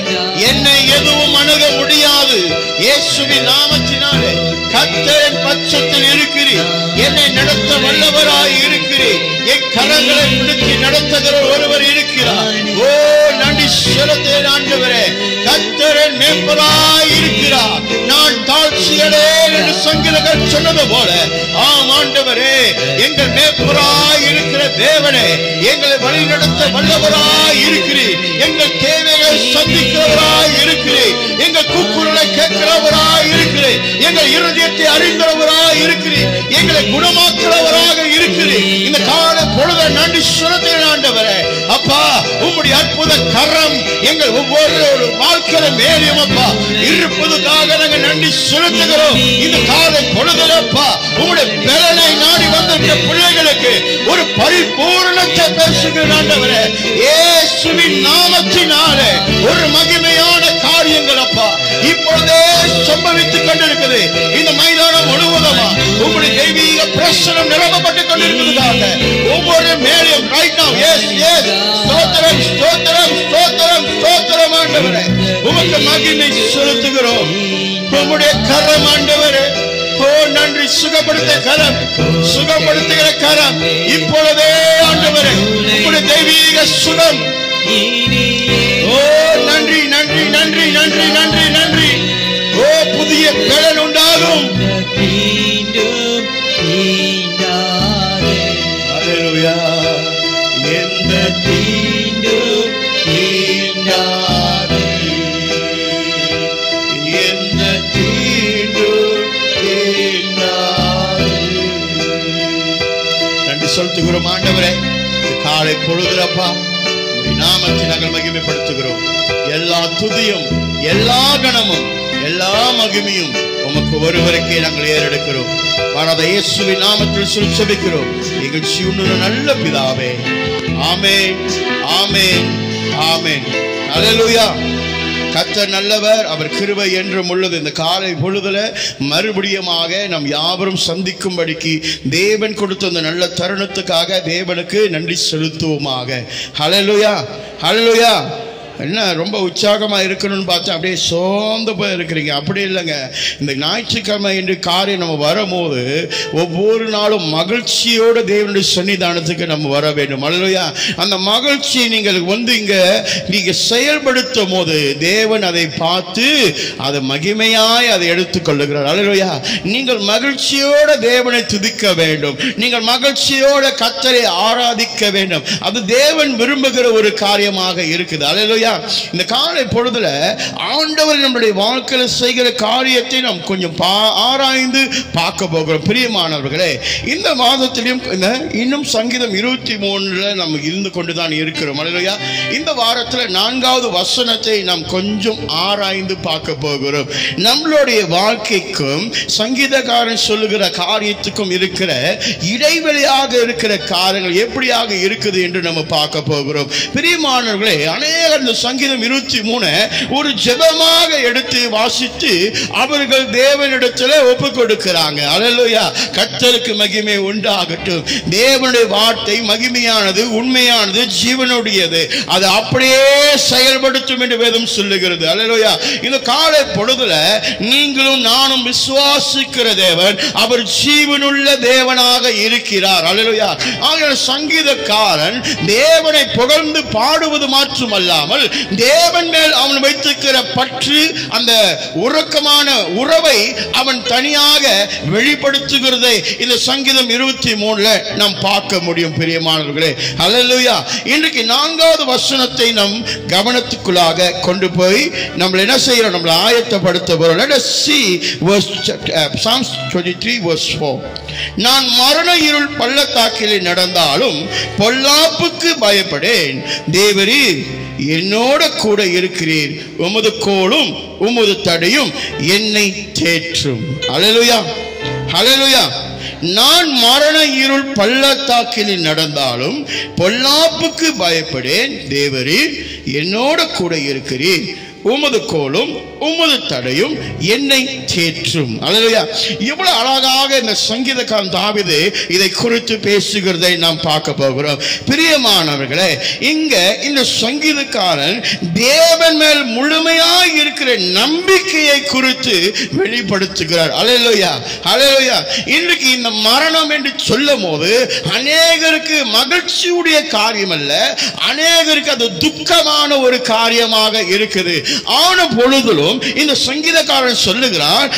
என்னை எதுவும் அணுக முடியாது இயேசுவின் நாமத்தினாலே. கர்த்தரின் பட்சத்தில் இருக்கிறீர், என்னை நடத்த வல்லவராய் இருக்கிறீர், என் கரங்களை பிடித்து நடத்துகிற ஒருவர் இருக்கிறார். ஓ நன்றி செலுத்தேன் ஆண்டவரே. கர்த்தரின் மேய்ப்பராய் இருக்கிறார், நான் தாழ்ச்சியடையேன் என்று சங்கீதக்காரன் சொன்னது போல ஆம் ஆண்டவரே எங்கள் மேய்ப்பராய் இருக்கிற தேவனே, எங்களை வழி நடத்த வல்லவராய் இருக்கிறீர், எங்கள் தேவைகளை சந்திக்கிறவராய் இருக்கிறீர், எங்கள் கூக்குரலை கேட்கிறவராய் இருக்கிறீர், எங்கள் இருதயத்தை அறிந்தவராய் இருக்கிறீர், எங்களை குணமாக்குறவராக இருக்கிறீர். இந்த கால பொழுது நன்றி செலுத்தேன் ஆண்டவரே. அப்பா உம்முடைய அற்புத கரம் எங்கள் ஒவ்வொரு வாழ்க்கையில மேலும் அப்பா இருப்பதுக்காக நாங்கள் நன்றி செலுத்துகிறோம். இந்த காலை பொழுதுலப்பா உம்முடைய பலனை நாடி வந்திருக்கிற பிள்ளைகளுக்கு ஒரு பரிபூரணத்தை பேசுகிற ஆண்டவரே இயேசுவின் நாமத்தினாலே ஒரு மகிமையான காரியங்கள் அப்பா இப்பொழுதே சம்பவித்துக் கொண்டிருக்கிறது. இந்த மைதானம் முழுவதுமா உங்களுடைய தெய்வீக பிரசனம் நிரப்பப்பட்டுக் கொண்டிருக்கிறதுக்காக ஒவ்வொரு மேலும் ரைட் நவ எஸ் எஸ் ஸ்தோத்திரம் ஸ்தோத்திரம் ஸ்தோத்திரம் ஸ்தோத்திரம் ஆண்டவரே உமக்கு மகிமை செலுத்துகிறோம். உம்முடைய கரம் ஆண்டவரே. ஓ நன்றி. சுகப்படுத்த கரம், சுகப்படுத்துகிற கரம் இப்பொழுதே ஆண்டவரே உம்முடைய தெய்வீக சுகம். ஓ நன்றி நன்றி நன்றி நன்றி நன்றி நன்றி. ஓ புதிய பலன் உண்டாகும். ஹல்லேலூயா. எந்த தீண்டும் தீண்டாதே, எந்த தீண்டும் தீண்டாதே. நன்றி செலுத்துகிறோம் ஆண்டவரே. காலை பொழுதுறப்பா நாமத்தை நாங்கள் மகிமைப்படுத்துகிறோம். எல்லா துதியும் எல்லா கணமும் எல்லா மகிமையும் உமக்கு ஒருவருக்கே நாங்கள் ஏறெடுக்கிறோம். வரத இயேசுவின் நாமத்தில் செபிக்கிறோம் எங்கள் ஜீவனுள்ள நல்ல பிதாவே. ஆமென் ஆமென் ஆமென். ஹல்லேலூயா. கர்த்தர் நல்லவர், அவர் கிருபை என்றும் உள்ளது. இந்த காலை பொழுதுல மறுபடியுமாக நம் யாவரும் சந்திக்கும்படிக்கு தேவன் கொடுத்த அந்த நல்ல தருணத்துக்காக தேவனுக்கு நன்றி செலுத்துவோமாக. ஹல்லேலூயா ஹல்லேலூயா. என்ன ரொம்ப உற்சாகமா இருக்கணும்னு பார்த்தா அப்படியே சோர்ந்து போய் இருக்கிறீங்க. அப்படி இல்லைங்க. இந்த ஞாயிற்றுக்கிழமை என்று காரியம் நம்ம வரும்போது ஒவ்வொரு நாளும் மகிழ்ச்சியோட தேவனுடைய சன்னிதானத்துக்கு நம்ம வர வேண்டும். அல்லையா? அந்த மகிழ்ச்சியை நீங்கள் இங்க நீங்க செயல்படுத்தும் போது தேவன் அதை பார்த்து அதை மகிமையாய் அதை எடுத்துக்கொள்ளுகிறார். அல்லையா? நீங்கள் மகிழ்ச்சியோட தேவனை துதிக்க வேண்டும், நீங்கள் மகிழ்ச்சியோட கர்த்தரை ஆராதிக்க வேண்டும். அது தேவன் விரும்புகிற ஒரு காரியமாக இருக்குது. அல்லையா? இந்த காலை பொழுதுல ஆண்டவர் நம்முடைய வாழ்க்கையில செய்கிற காரியத்தை நாம் கொஞ்சம் ஆராய்ந்து பார்க்க போகிறோம். பிரியமானவர்களே, இந்த மாதத்திலும் இன்னும் சங்கீதம் 23 நம்ம இருந்து கொண்டுதான் இருக்கிறோம். அல்லேலூயா. இந்த வாரத்தில் 4வது வசனத்தை நாம் கொஞ்சம் ஆராய்ந்து பார்க்க போகிறோம். நம்மளுடைய வாழ்க்கைக்கும் சங்கீதக்காரன் சொல்லுகிற காரியத்துக்கும் இருக்கிற இடைவெளியாக இருக்கிற காரியங்கள் எப்படியாக இருக்குது என்று நம்ம பார்க்க போகிறோம். பிரியமானவர்களே, அநேகர் சங்கீதம் 23 ஒரு ஜெபமாக எடுத்து வாசித்து அவர்கள் தேவனிடத்தில் ஒப்பு கொடுக்கிறாங்க. அல்லேலூயா. கர்த்தருக்கு மகிமை உண்டாகட்டும். தேவனுடைய வார்த்தை மகிமையானது, உண்மையானது, ஜீவனுடையது. அது அப்படியே செயல்படுத்தும் என்று வேதம் சொல்லுகிறது. அல்லேலூயா. இந்த காலை பொழுதுல நீங்களும் நானும் விசுவாசிக்கிற தேவன் அவர் ஜீவனுள்ள தேவனாக இருக்கிறார். அல்லேலூயா. ஆகிய சங்கீதக்காரன் தேவனை புகழ்ந்து பாடுவது மாற்றமல்லாமல் இல்லாமல் தேவன் மேல் அவன் வைத்திருக்கிற பற்று, அந்த உறக்கமான உறவை அவன் தனியாக வெளிப்படுத்துகிறதை இந்த சங்கீதம் 23 நாம் பார்க்க முடியும். பிரியமானவர்களே, ஹல்லேலூயா. இன்றைக்கு 4வது வசனத்தை நம் கவனத்துக்குள்ளாக கொண்டு போய் நம்ம என்ன செய்யறோம், நம்மளை ஆயத்தப்படுத்த போறோம். Let us see verse Psalms 23 verse 4. நான் மரண இருள் பள்ளத்தாக்கிலே நடந்தாலும் பொல்லாப்புக்கு பயப்படேன், தேவரீர் என்னோட கூட இருக்கிறீர், உமது கோலும் உமது தடியும் என்னை தேற்றும். ஹல்லேலூயா, ஹல்லேலூயா. நான் மரண இருள் பள்ளத்தாக்கில் நடந்தாலும் பொல்லாப்புக்கு பயப்படேன், தேவரீர் என்னோட கூட இருக்கிறீர், உமது கோலும் உமது தடையும் என்னை தேற்றும். அல்லேலூயா. இவ்வளவு அழகாக இந்த சங்கீதக்காரன் தாவீது இதை குறித்து பேசுகிறதை நாம் பார்க்க போகிறோம். பிரியமானவர்களே, இங்க இந்த சங்கீதக்காரன் தேவன் மேல் முழுமையாய் இருக்கிற நம்பிக்கையை குறித்து வெளிப்படுத்துகிறார். அல்லேலூயா, அல்லேலூயா. இன்றைக்கு இந்த மரணம் என்று சொல்லும் போது அநேகருக்கு மகிழ்ச்சியுடைய காரியம் அல்ல, அநேகருக்கு அது துக்கமான ஒரு காரியமாக இருக்குது. ஆன பொழுதிலும் இந்த சங்கீதக்காரன் சொல்லுகிறான்,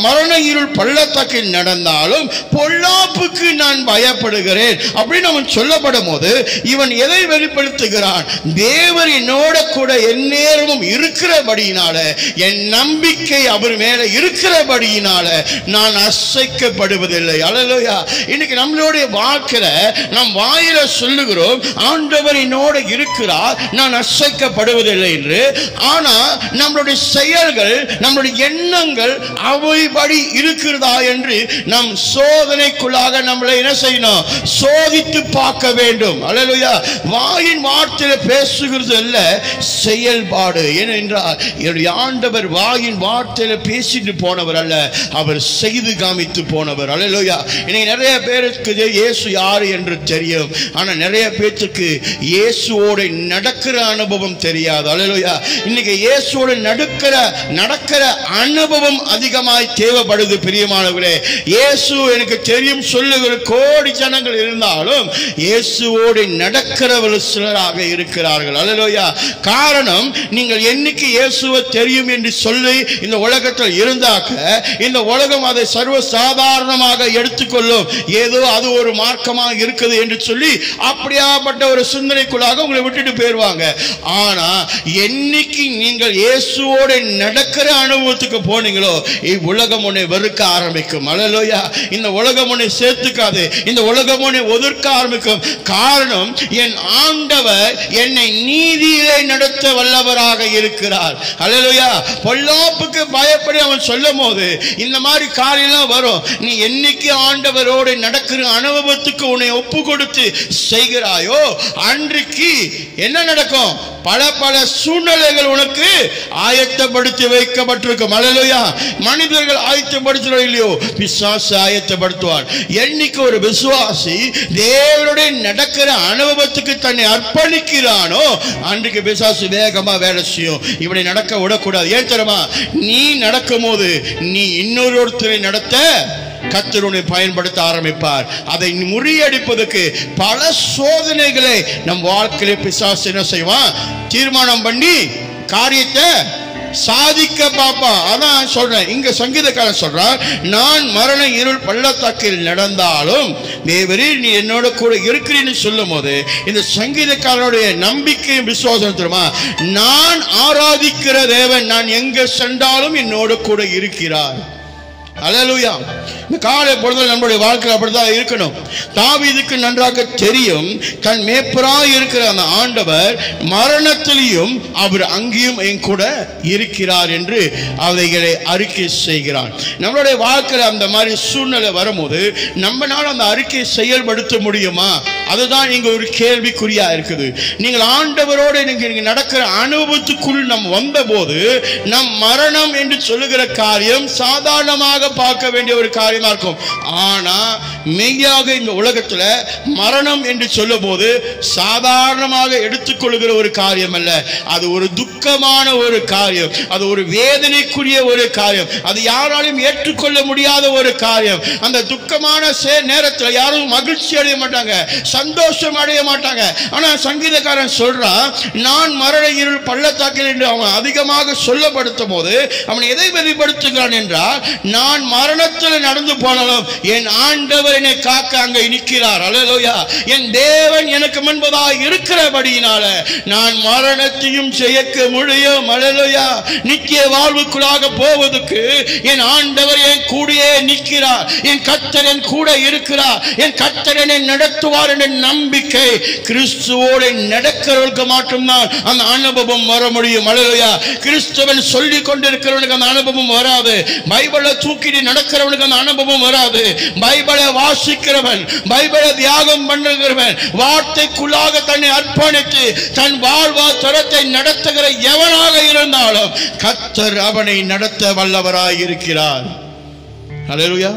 மரண இருள் பள்ளத்தாக்கில் நடந்தாலும் பொல்லாப்புக்கு நான் பயப்படுகிறேன் அப்படின்னு அவன் சொல்லப்படும் போது இவன் எதை வெளிப்படுத்துகிறான்? தேவர் என்னோட கூட எந்நேரமும் இருக்கிறபடியினால, என் நம்பிக்கை அவர் மேல இருக்கிறபடியினால நான் அசைக்கப்படுவதில்லை. அல்லேலூயா. இன்னைக்கு நம்மளுடைய வாழ்க்கையில நம் வாயில சொல்லுகிறோம், ஆண்டவர் என்னோட இருக்கிறார், நான் அசைக்கப்படுவதில்லை என்று. ஆனா நம்மளுடைய செயல்கள், நம்மளுடைய எண்ணங்கள் அவைபடி இருக்கிறதா என்று நம் சோதனைக்குள்ளாக நம்மளை என்ன செய்யணும்? சோதித்து பார்க்க வேண்டும். அல்லேலூயா. வாயின் வார்த்தையில பேசுகிறது அல்ல, செயல்பாடு. ஏனென்றால் என்னுடைய ஆண்டவர் வாயின் வார்த்தையில பேசிட்டு போனவர் அல்ல, அவர் செய்து காமித்து போனவர். அல்லேலூயா. இன்னைக்கு நிறைய பேருக்கு இயேசு யாரு என்று தெரியும், ஆனா நிறைய பேருக்கு இயேசுவோட நடக்கிற அனுபவம் தெரியாது. அல்லேலூயா. இன்னைக்கு இயேசுவோட நடக்கிற அனுபவம் அதிகமாய் தேவைப்படுது. பிரியமானவர்களே, இயேசு எனக்கு தெரியும் சொல்லுகிற கோடி ஜனங்கள் இருந்தாலும் இயேசுவோடு நடக்கிறவர்கள் சிலராக இருக்கிறார்கள். அல்லேலூயா. காரணம், நீங்கள் என்னைக்கு இயேசுவை தெரியும் என்று சொல்லி இந்த உலகத்தில் இருந்தாக்க இந்த உலகம் அதை சர்வ சாதாரணமாக எடுத்துக்கொள்ளும். ஏதோ அது ஒரு மார்க்கமாக இருக்குது என்று சொல்லி அப்படியாப்பட்ட ஒரு சிந்தனைக்குள்ளாக உங்களை விட்டுட்டு போயிருவாங்க. ஆனா என்னைக்கு நீங்கள் இயேசுவோட நடக்கிற அனுபவத்துக்கு போனீங்களோ உலகம் உன்னை வெறுக்க ஆரம்பிக்கும். அல்லேலூயா. இந்த உலகம் உன்னை சேர்த்துக்காது, இந்த உலகம் உன்னை ஒதுக்க ஆரம்பிக்கும். காரணம், என் ஆண்டவர் என்னை நீதியிலே நடத்த வல்லவராக இருக்கிறார். அல்லேலூயா. பொல்லாப்புக்கு பயப்படி அவன் சொல்லும் போது இந்த மாதிரி காரியம்லாம் வரும். நீ என்னைக்கு ஆண்டவரோடு நடக்கிற அனுபவத்துக்கு உன்னை ஒப்பு கொடுத்து செய்கிறாயோ அன்றைக்கு என்ன நடக்கும்? பல பல சூழ்நிலைகள் உனக்கு ஆயத்தப்படுத்தி வைக்கப்பட்டிருக்கும். அல்லேலூயா. மனிதர்கள் ஆயத்தப்படுத்துறோம் இல்லையோ, பிசாசு ஆயத்தப்படுத்துவார். என்னைக்கு ஒரு விசுவாசி தேவனுடைய நடக்கிற அனுபவத்துக்கு தன்னை அர்ப்பணிக்கிறானோ அன்றைக்கு பிசாசு வேகமா வேலை செய்யும். இப்படி நடக்க விடக்கூடாது. ஏன் தெரியுமா? நீ நடக்கும் போது நீ இன்னொருத்தரை நடத்த கர்த்தரை பயன்படுத்த ஆரம்பிப்பார். அதை முறியடிப்பதற்கு பல சோதனைகளை நம் வாழ்க்கையில பிசாசு என்ன செய்வான்? தீர்மானம் பண்ணி காரியத்தை சாதிக்க பாப்பா. அதான் சொல்றேன், இங்க சங்கீதக்காரன் சொல்றார், நான் மரண இருள் பள்ளத்தாக்கில் நடந்தாலும் தேவரீர் நீ என்னோட கூட இருக்கிறீன்னு சொல்லும் போது இந்த சங்கீதக்காரனுடைய நம்பிக்கையும் விசுவாசம் தெரியுமா? நான் ஆராதிக்கிற தேவன் நான் எங்க சென்றாலும் என்னோட கூட இருக்கிறார். அல்லேலூயா. இந்த காலை பொழுது நம்முடைய வாழ்க்கையில் அப்படிதான் இருக்கணும். தாவீதுக்கு நன்றாக தெரியும், தன் மேய்ப்பராய் இருக்கிற அந்த ஆண்டவர் மரணத்திலையும் அவர் அங்கேயும் என் கூட இருக்கிறார் என்று அவைகளை அறிக்கை செய்கிறார். நம்மளுடைய வாழ்க்கையில் அந்த மாதிரி சூழ்நிலை வரும்போது நம்மளால அந்த அறிக்கையை செயல்படுத்த முடியுமா? அதுதான் இங்க ஒரு கேள்விக்குறியா இருக்குது. நீங்கள் ஆண்டவரோடு நீங்க நடக்கிற அனுபவத்துக்குள் நம் வந்த போது நம் மரணம் என்று சொல்லுகிற காரியம் சாதாரணமாக பார்க்க வேண்டிய ஒரு காரியமா இருக்கும். ஆனா மெய்யாக இந்த உலகத்துல மரணம் என்று சொல்லும் போது சாதாரணமாக எடுத்துக்கொள்கிற ஒரு காரியம் அல்ல, அது ஒரு துக்க துக்கமான ஒரு காரியம், அது ஒரு வேதனைக்குரிய ஒரு காரியம், அது யாராலும் ஏற்றுக்கொள்ள முடியாத ஒரு காரியம். அந்த துக்கமான நேரத்தில் யாரும் மகிழ்ச்சி அடைய மாட்டாங்க, சந்தோஷம் அடைய மாட்டாங்க. ஆனா சங்கீதக்காரன் சொல்றான், நான் மரண இருள் பள்ளத்தாக்கில் என்று அவன் அதிகமாக சொல்லப்படுத்தும் போது அவன் எதை வெளிப்படுத்துகிறான் என்றால், நான் மரணத்தில் நடந்து போனாலும் என் ஆண்டவர் என்னை காக்க அங்கே நிற்கிறார். அல்லேலூயா. என் தேவன் எனக்கு முன்பதாக இருக்கிறபடியினால நான் மரணத்தையும் ஜெயிக்க முடியும். அல்லேலூயா. நித்திய வாழ்வுக்குள்ளாக போவதற்கு என் ஆண்டவர் என் கூடயே நிற்கிறார், என் கர்த்தர் என் கூட இருக்கிறார், என் கர்த்தர் என்னை நடத்துவார் என்ற நம்பிக்கை கிறிஸ்துவோடு நடக்கிறவர்களுக்கு மட்டும்தான் அந்த அனுபவம் வர முடியும். அல்லேலூயா. கிறிஸ்துவன் சொல்லிக் கொண்டிருக்கிறவனுக்கு அந்த அனுபவம் வராது. பைபிளை தூக்கிட்டு நடக்கிறவனுக்கு அந்த அனுபவம் வராது. பைபிளை வாசிக்கிறவன், பைபிளை தியாகம் பண்ணுகிறவன், வார்த்தைக்குள்ளாக தன்னை அர்ப்பணித்து தன் வாழ்வாதாரத்தை நடத்துகிற எவனாக இருந்தாலும் கர்த்தர் அவனை நடத்த வல்லவராய் இருக்கிறார். அல்லேலூயா.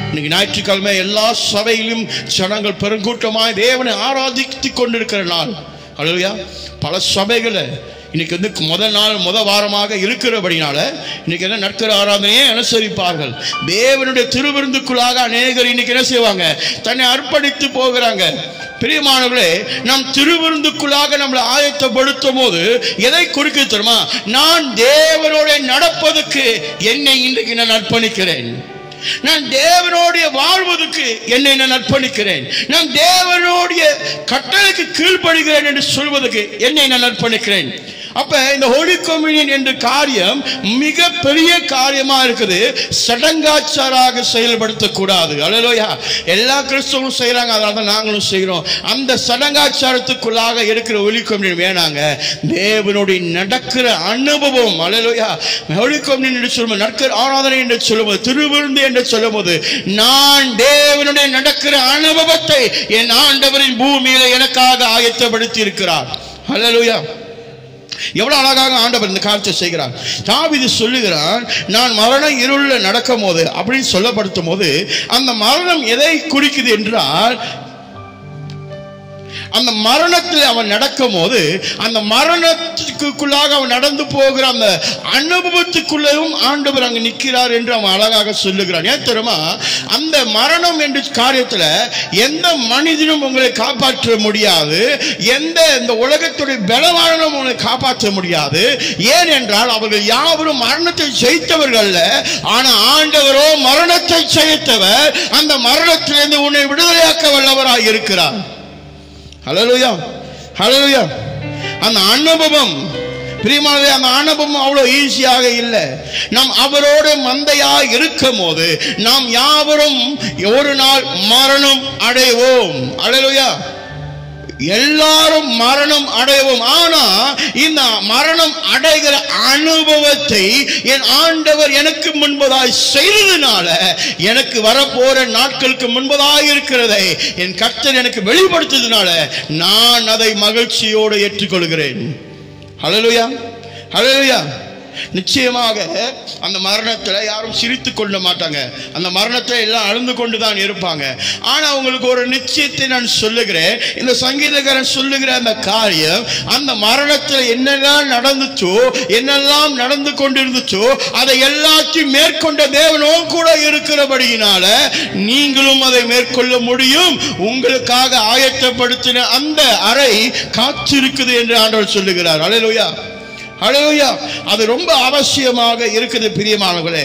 இன்னைக்கு ஞாயிற்றுக்கிழமை எல்லா சபையிலும் ஜனங்கள் பெருங்கூட்டமாய் தேவனை ஆராதித்துக் கொண்டிருக்கிற நாள். அல்லேலூயா. பல சபைகளை இன்னைக்கு முதல் நாள் முதல் வாரமாக இருக்கிறபடினால இன்னைக்கு என்ன நற்கர ஆராதனையை அனுசரிப்பார்கள். தேவனுடைய திருவிருந்துக்குள்ளாக அநேகர் இன்னைக்கு என்ன செய்வாங்க, தன்னை அர்ப்பணித்து போகிறாங்க. பிரியமானவர்களே, நாம் திருவிருந்துக்குள்ளாக நம்மளை ஆயத்தப்படுத்தும் போது எதை குறிக்க தெரியுமா? நான் தேவனோட நடப்பதற்கு என்னை இன்றைக்கு நான் அர்ப்பணிக்கிறேன், நான் தேவனுடைய வாழ்வதற்கு என்னை நான் அர்ப்பணிக்கிறேன், நான் தேவனுடைய கட்டளைக்கு கீழ்ப்படுகிறேன் என்று சொல்வதற்கு என்னை நான் அர்ப்பணிக்கிறேன். அப்ப இந்த ஹோலி கம்யூனியன் என்ற காரியம் மிக பெரிய காரியமா இருக்குது. சடங்காச்சாராக செயல்படுத்தக்கூடாது. அல்லேலூயா. எல்லா கிறிஸ்தவரும் செய்யறாங்க, அதனால தான் நாங்களும் செய்கிறோம். அந்த சடங்காச்சாரத்துக்குள்ளாக இருக்கிற ஹோலி கம்யூனியன் வேணாங்க. தேவனுடைய நடக்கிற அனுபவம். அல்லேலூயா. ஹோலி கம்யூனியன் என்று சொல்லும்போது, நற்கர் ஆராதனை என்று சொல்லும்போது, திருவிருந்து என்று சொல்லும்போது, நான் தேவனுடைய நடக்கிற அனுபவத்தை என் ஆண்டவரின் பூமியில எனக்காக ஆயத்தப்படுத்தி இருக்கிறார். அல்லேலூயா. எவ்வளவு அழகாக ஆண்டவர் இந்த காரியத்தை செய்கிறார். தாவீது சொல்லுகிறான், நான் மரண இருளில் நடக்கும் போது அப்படின்னு சொல்லப்படுத்தும் போது அந்த மரணம் எதை குறிக்குது என்றால், அந்த மரணத்தில் அவன் நடக்கும் போது அந்த மரணத்துக்குள்ளாக அவன் நடந்து போகிற அந்த அனுபவத்துக்குள்ளேயும் ஆண்டவர் அங்கு நிற்கிறார் என்று அவன் அழகாக சொல்லுகிறான். ஏன் தெரியுமா? அந்த மரணம் என்ற காரியத்தில் எந்த மனிதனும் உங்களை காப்பாற்ற முடியாது, எந்த இந்த உலகத்துடைய பலவானும் உங்களை காப்பாற்ற முடியாது. ஏன் என்றால் அவர்கள் யாவரும் மரணத்தை ஜெயித்தவர்கள். ஆனா ஆண்டவரோ மரணத்தை ஜெயித்தவர். அந்த மரணத்திலிருந்து உன்னை விடுதலையாக்க வல்லவராய் இருக்கிறார். ஹல்லேலூயா. ஹல்லேலூயா. அந்த அனுபவம் பிரியமானவர்களே, அந்த அனுபவம் அவ்வளவு ஈஸியாக இல்லை. நாம் அவரோடு மந்தையாக இருக்கும் போது நாம் யாவரும் ஒரு நாள் மரணம் அடைவோம். ஹல்லேலூயா. எல்லாரும் மரணம் அடைவோம். ஆனா இந்த மரணம் அடைகிற அனுபவத்தை என் ஆண்டவர் எனக்கு முன்பதாய் செய்ததுனால, எனக்கு வரப்போற நாட்களுக்கு முன்பதாக இருக்கிறதை என் கர்த்தர் எனக்கு வெளிப்படுத்ததுனால நான் அதை மகிழ்ச்சியோடு ஏற்றுக்கொள்கிறேன். ஹல்லேலூயா. ஹல்லேலூயா. நிச்சயமாக அந்த மரணத்தில் யாரும் சிரித்து கொள்ள மாட்டாங்க. அந்த மரணத்தில் எல்லாம் அழுந்து கொண்டுதான் இருப்பாங்க. ஆனா உங்களுக்கு ஒரு நிச்சயத்தை நான் சொல்லுகிறேன். இந்த சங்கீதக்காரன் சொல்லுகிற அந்த காரியம், அந்த மரணத்தில் என்னெல்லாம் நடந்துச்சோ, என்னெல்லாம் நடந்து கொண்டிருந்துச்சோ, அதை எல்லாத்தையும் மேற்கொண்ட தேவனோ கூட இருக்கிறபடியினால நீங்களும் அதை மேற்கொள்ள முடியும். உங்களுக்காக ஆயத்தப்படுத்தின அந்த அறை காத்திருக்குது என்று ஆண்டவர் சொல்லுகிறார். அல்லேலூயா. ஹல்லேலூயா. அது ரொம்ப அவசியமாக இருக்குது பிரியமானவர்களே.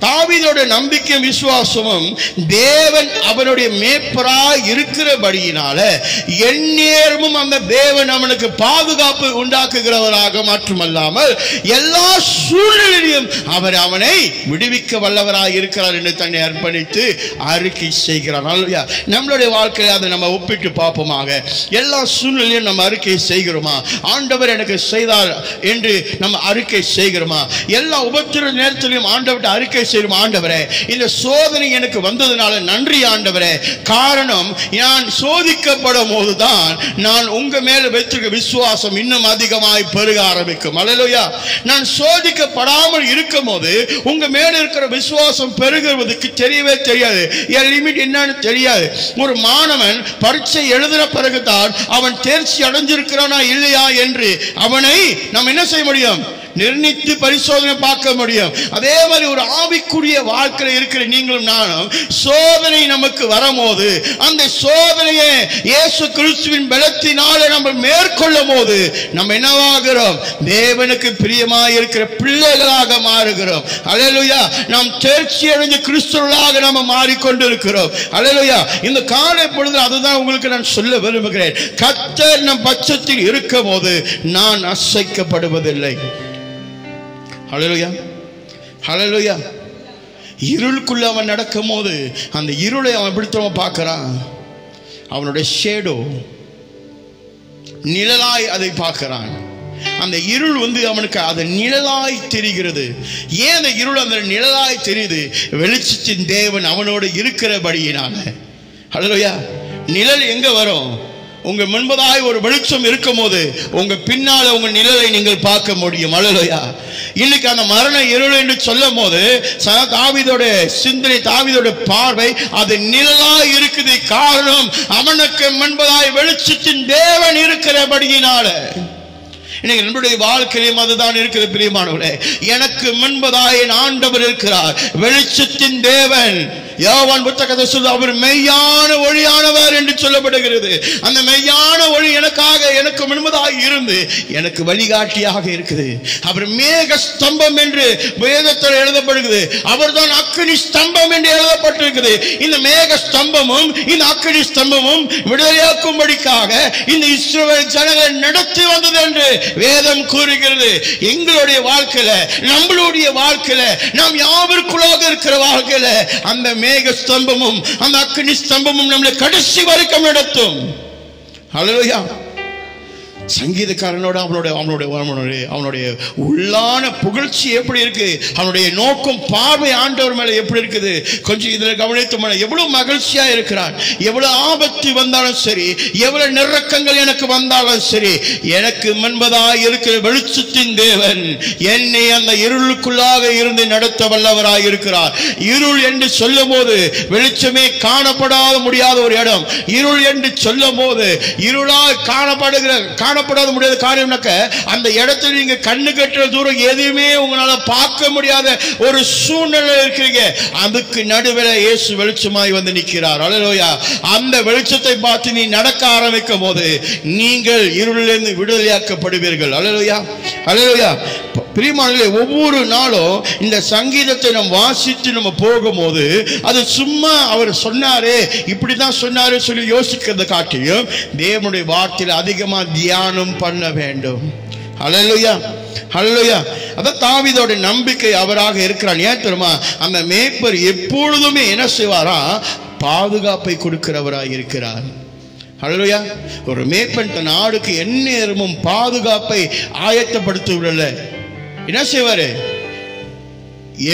தாவீதோட நம்பிக்கை விசுவாசமும் தேவன் அவனுடைய மேய்ப்பராய் இருக்கிறபடியினால எந்நேரமும் அந்த தேவன் அவனுக்கு பாதுகாப்பு உண்டாக்குகிறவராக மட்டுமல்லாமல் எல்லா சூழ்நிலையிலும் அவர் அவனை விடுவிக்க வல்லவராய் இருக்கிறார் என்று தன்னை அர்ப்பணித்து அறிக்கை செய்கிறார். ஹல்லேலூயா. நம்மளுடைய வாழ்க்கையை அதை நம்ம ஒப்பிட்டு பார்ப்போமாக. எல்லா சூழ்நிலையும் நம்ம அறிக்கை செய்கிறோமா? ஆண்டவர் எனக்கு செய்தார் என்று நம்ம அறிக்கை செய்கிறோமா? எல்லா உபத்திர நேரத்திலும் ஆண்டவர்கிட்ட அறிக்கை செய்யும், ஆண்டவரே இந்த சோதனை எனக்கு வந்ததுனால நன்றி ஆண்டவரே. காரணம், நான் சோதிக்கப்படும் போதுதான் நான் உங்க மேல வைத்திருக்க விசுவாசம் இன்னும் அதிகமாய் பெருக ஆரம்பிக்கும். அல்லேலூயா. நான் சோதிக்கப்படாமல் இருக்கும் போது உங்க மேல இருக்கிற விசுவாசம் பெருகுவதற்கு தெரியவே தெரியாது. என் லிமிட் என்னன்னு தெரியாது. ஒரு மாணவன் பரீட்சை எழுதின பிறகுதான் அவன் தேர்ச்சி அடைஞ்சிருக்கிறானா இல்லையா என்று அவனை நாம் என்ன செய்ய முடியும்? நிர்ணயித்து பரிசோதனை பார்க்க முடியும். அதே மாதிரி ஒரு ஆவிக்குரிய வாழ்க்கையில் இருக்கிற நீங்களும் நானும் சோதனை நமக்கு வரும்போது அந்த சோதனையை இயேசு கிறிஸ்துவின் பலத்தினாலே நம்ம மேற்கொள்ளும் போது நம்ம என்னவாகிறோம்? தேவனுக்கு பிரியமாய் இருக்கிற பிள்ளைகளாக மாறுகிறோம். அல்லேலூயா. நாம் தேர்ச்சி அடைஞ்ச கிறிஸ்துவர்களாக நாம் மாறிக்கொண்டிருக்கிறோம். அல்லேலூயா. இந்த காலை பொழுது அதுதான் உங்களுக்கு நான் சொல்ல விரும்புகிறேன். கர்த்தர் நம் பட்சத்தில் இருக்கும் போது நான் அசைக்கப்படுவதில்லை. ஹல்லேலூயா, ஹல்லேலூயா. இருளுக்குள்ள அவன் நடக்கும் போது அந்த இருளை அவன் எப்படி பார்க்கிறான்? அவனுடைய ஷேடோ, நிழலாய் அதை பார்க்கிறான். அந்த இருள் அவனுக்கு அது நிழலாய் தெரிகிறது. ஏன் அந்த இருள் அந்த நிழலாய் தெரியுது? வெளிச்சத்தின் தேவன் அவனோடு இருக்கிறபடியினால. ஹல்லேலூயா. நிழல் எங்க வரும்? உங்க முன்பதாய் ஒரு வெளிச்சம் இருக்கும் போது உங்க பின்னால உங்க நிழலை நீங்கள் பார்க்க முடியும். அல்லேலூயா. இன்னைக்கு அந்த மரண இருள் என்று சொல்லும் போது தாவீதோட சிந்தனை, தாவீதோட பார்வை அது நிழலாய் இருக்குது. காரணம், அவனுக்கு முன்பதாய் வெளிச்சத்தின் தேவன் இருக்கிறபடியினால. இன்னைக்கு நம்முடைய வாழ்க்கையிலும் அதுதான் இருக்குது பிரியமானவர்களே. எனக்கு முன்பதாய் என் ஆண்டவர் இருக்கிறார், வெளிச்சத்தின் தேவன். யோவான் புத்தகத்தை சொல்ல அவர் மெய்யான ஒளியானவர் என்று சொல்லப்படுகிறது. அந்த மெய்யான ஒளி எனக்கு முன்பதாக இருந்து எனக்கு வழிகாட்டியாக இருக்குது. அவர் மேக ஸ்தம்பம் என்று வேதத்தில் எழுதப்படுகிறது. அவர்தான் அக்கினி ஸ்தம்பம் என்று எழுதப்பட்டிருக்கிறது. இந்த மேக ஸ்தம்பமும் இந்த அக்கினி ஸ்தம்பமும் விடுதலையாக்கும்படிக்காக இந்த இஸ்ரவேல் ஜனங்களை நடத்தி வந்தது என்று வேதம் கூறுகிறது. எங்களுடைய வாழ்க்கையில, நம்மளுடைய வாழ்க்கையில, நாம் யாவருக்குள்ளாக இருக்கிற வாழ்க்கையில அந்த மேக ஸ்தம்பமும் அந்த அக்கினி ஸ்தம்பமும் நம்மளை கடைசி வரைக்கும் நடத்தும். ஹல்லேலூயா. சங்கீதக்காரனோட அவனுடைய உள்ளான புகழ்ச்சி எப்படி இருக்கு? அவனுடைய நோக்கம், பார்வை ஆண்டவர் மேல எப்படி இருக்குது? கொஞ்சம் இதுல கவனித்து எவ்வளவு மகிழ்ச்சியா இருக்கிறான். எவ்வளவு ஆபத்து வந்தாலும் சரி, எவ்வளவு நெருக்கங்கள் எனக்கு வந்தாலும் சரி, எனக்கு முன்பதாய் இருக்கிற வெளிச்சத்தின் தேவன் என்னை அந்த இருளுக்குள்ளாக இருந்து நடத்த வல்லவராய் இருக்கிறார். இருள் என்று சொல்லும் போது வெளிச்சமே காணப்படாத முடியாத ஒரு இடம். இருள் என்று சொல்லும் போது இருளாய் காணப்படாத முடியாத காரியம்னாக்க அந்த இடத்துல நீங்க கண்ணு கட்டுற தூரம் எதுவுமே உங்களால பார்க்க முடியாத ஒரு சூழ்நிலை இருக்கிறீங்க. அதுக்கு நடுவில் இயேசு வெளிச்சமாய் வந்து நிற்கிறார். அல்லேலூயா. அந்த வெளிச்சத்தை பார்த்து நீ நடக்க ஆரம்பிக்கும் போது நீங்கள் இருளிலிருந்து விடுதலையாக்கப்படுவீர்கள். அல்லேலூயா, அல்லேலூயா. பிரியமானவர்களே, ஒவ்வொரு நாளும் இந்த சங்கீதத்தை நம்ம வாசித்து நம்ம போகும்போது அது சும்மா அவர் சொன்னாரே இப்படிதான் சொன்னாரு சொல்லி யோசிக்கிறத காட்டியும் தேவனுடைய வார்த்தையில் அதிகமா தியானம் பண்ண வேண்டும். ஹல்லேலூயா, ஹல்லேலூயா. அதான் தாவீதோட நம்பிக்கை அவராக இருக்கிறான். ஏன் தெரியுமா? அந்த மேய்ப்பர் எப்பொழுதுமே என்ன செய்வாரா? பாதுகாப்பை கொடுக்கிறவராக இருக்கிறார். ஹல்லேலூயா. ஒரு மேய்ப்பன் தன் ஆடுக்கு எந்நேரமும் பாதுகாப்பை ஆயத்தப்படுத்தவில்ல. என்ன செய்வாரு?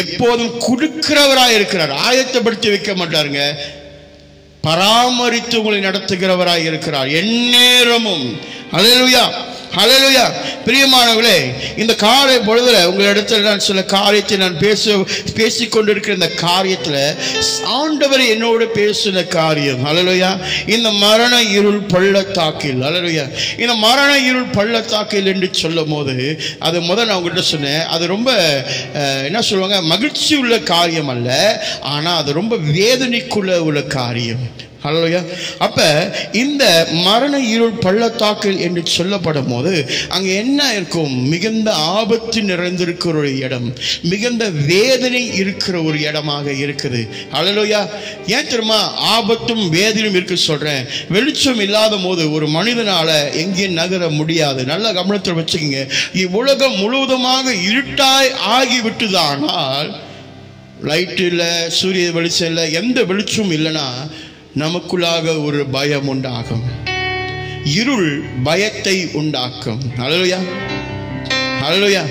எப்போதும் கொடுக்கிறவராய் இருக்கிறார். ஆயத்தப்படுத்தி வைக்க மாட்டாருங்க. பராமரித்து உங்களை நடத்துகிறவராய் இருக்கிறார் எந்நேரமும். ஹல்லேலூயா, ஹல்லேலூயா. பிரியமானவர்களே, இந்த காலை பொழுதுல உங்களிடத்தில் நான் சில காரியத்தை நான் பேசிக்கொண்டிருக்கிற இந்த காரியத்துல ஆண்டவர் என்னோடு பேசின காரியம், ஹல்லேலூயா, இந்த மரண இருள் பள்ளத்தாக்கில். ஹல்லேலூயா. இந்த மரண இருள் பள்ளத்தாக்கில் என்று சொல்லும் போது அது முதல் நான் உங்கள்கிட்ட சொன்னேன், அது ரொம்ப என்ன சொல்லுவாங்க, மகிழ்ச்சி உள்ள காரியம் அல்ல, ஆனா அது ரொம்ப வேதனைக்குள்ள உள்ள காரியம். ஹல்லேலூயா. அப்ப இந்த மரண இருள் பள்ளத்தாக்கில் என்று சொல்லப்படும் போது அங்க என்ன இருக்கும்? மிகுந்த ஆபத்து நிறைந்திருக்கிற ஒரு இடம், மிகுந்த வேதனை இருக்கிற ஒரு இடமாக இருக்குது. ஹல்லேலூயா. ஏன் தெரியுமா ஆபத்தும் வேதனையும் இருக்கு சொல்றேன்? வெளிச்சம் இல்லாத போது ஒரு மனிதனால எங்கேயும் நகர முடியாது. நல்ல கவனத்தில் வச்சுக்கோங்க. இவ்வுலகம் முழுவதுமாக இருட்டாய் ஆகிவிட்டுதானால், லைட் இல்லை, சூரிய வெளிச்சம் இல்லை, எந்த வெளிச்சமும் இல்லைன்னா நமக்குள்ளாக ஒரு பயம் உண்டாகும். இருள் பயத்தை உண்டாக்கும். ஹல்லேலூயா, ஹல்லேலூயா.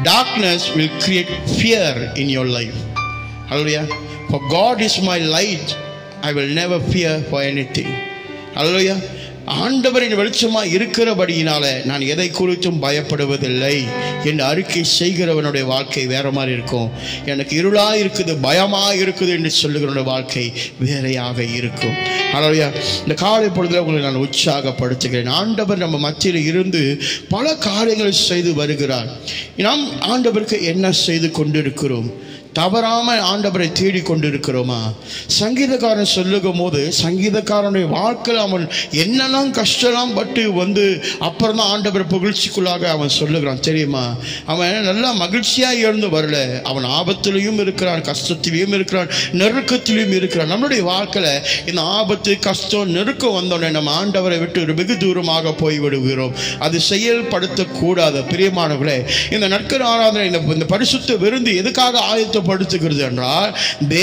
Darkness will create fear in your life. Hallelujah. For God is my light, I will never fear for anything. Hallelujah. ஆண்டவரின் வெளிச்சமாக இருக்கிறபடியினால நான் எதை குறித்தும் பயப்படுவதில்லை என்று அறிக்கை செய்கிறவனுடைய வாழ்க்கை வேற மாதிரி இருக்கும். எனக்கு இருளாக இருக்குது, பயமாக இருக்குது என்று சொல்லுகிறவனுடைய வாழ்க்கை வேறையாக இருக்கும். ஹல்லேலூயா. இந்த காலை பொழுதுல உங்களை நான் உற்சாகப்படுத்துகிறேன். ஆண்டவர் நம்ம மத்தியில் இருந்து பல காரியங்களை செய்து வருகிறார். நாம் ஆண்டவருக்கு என்ன செய்து கொண்டிருக்கிறோம்? தவறாமல் ஆண்டவரை தேடி கொண்டிருக்கிறோமா? சங்கீதக்காரன் சொல்லுகும் போது சங்கீதக்காரனுடைய வாழ்க்கையில் அவன் என்னெல்லாம் கஷ்டம்லாம் பட்டு வந்து அப்புறம் தான் ஆண்டவர் புகழ்ச்சிக்குள்ளாக அவன் சொல்லுகிறான் தெரியுமா? அவன் நல்லா மகிழ்ச்சியாக இருந்து வரல. அவன் ஆபத்திலையும் இருக்கிறான், கஷ்டத்திலையும் இருக்கிறான், நெருக்கத்திலையும் இருக்கிறான். நம்மளுடைய வாழ்க்கையில் இந்த ஆபத்து, கஷ்டம், நெருக்கம் வந்தோடனே நம்ம ஆண்டவரை விட்டு வெகு தூரமாக போய்விடுகிறோம். அது செயல்படுத்தக்கூடாது. பிரியமானவர்களே, இந்த நற்கர் ஆராதனை, இந்த பரிசுத்த விருந்து எதுக்காக ஆயத்தப்படுத்துகிறது என்றால்,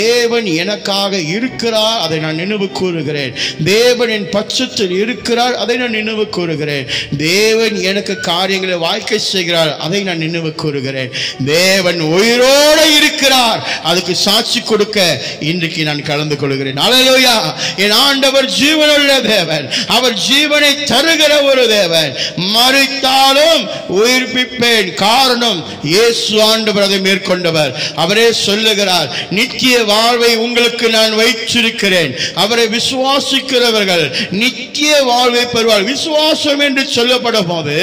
தேவன் எனக்காக இருக்கிறார், அதை நான் நினைவு கூறுகிறேன். தேவன் என் பட்சத்தில் இருக்கிறார், அதை நான் நினைவு கூறுகிறேன். தேவன் எனக்கு காரியங்களை வாழ்க்கை செய்கிறார், அதை நான் நினைவு கூறுகிறேன். தேவன் உயிரோடு இருக்கிறார், அதுக்கு சாட்சி கொடுக்க இன்றைக்கு நான் கலந்து கொள்கிறேன். அல்லேலூயா. என் ஆண்டவர் ஜீவனுள்ள தேவன், அவர் ஜீவனை தருகிற ஒரு தேவன். மரித்தாலும் உயிர்ப்பிப்பேன். காரணம், இயேசு ஆண்டவர் அதை மேற்கொண்டவர். அவரே சொல்லுகிறார், நித்திய வாழ்வை உங்களுக்கு நான் வைத்திருக்கிறேன். அவரை விசுவாசிக்கிறவர்கள் நித்திய வாழ்வை பெறுவார். விசுவாசம் என்று சொல்லப்படும் போது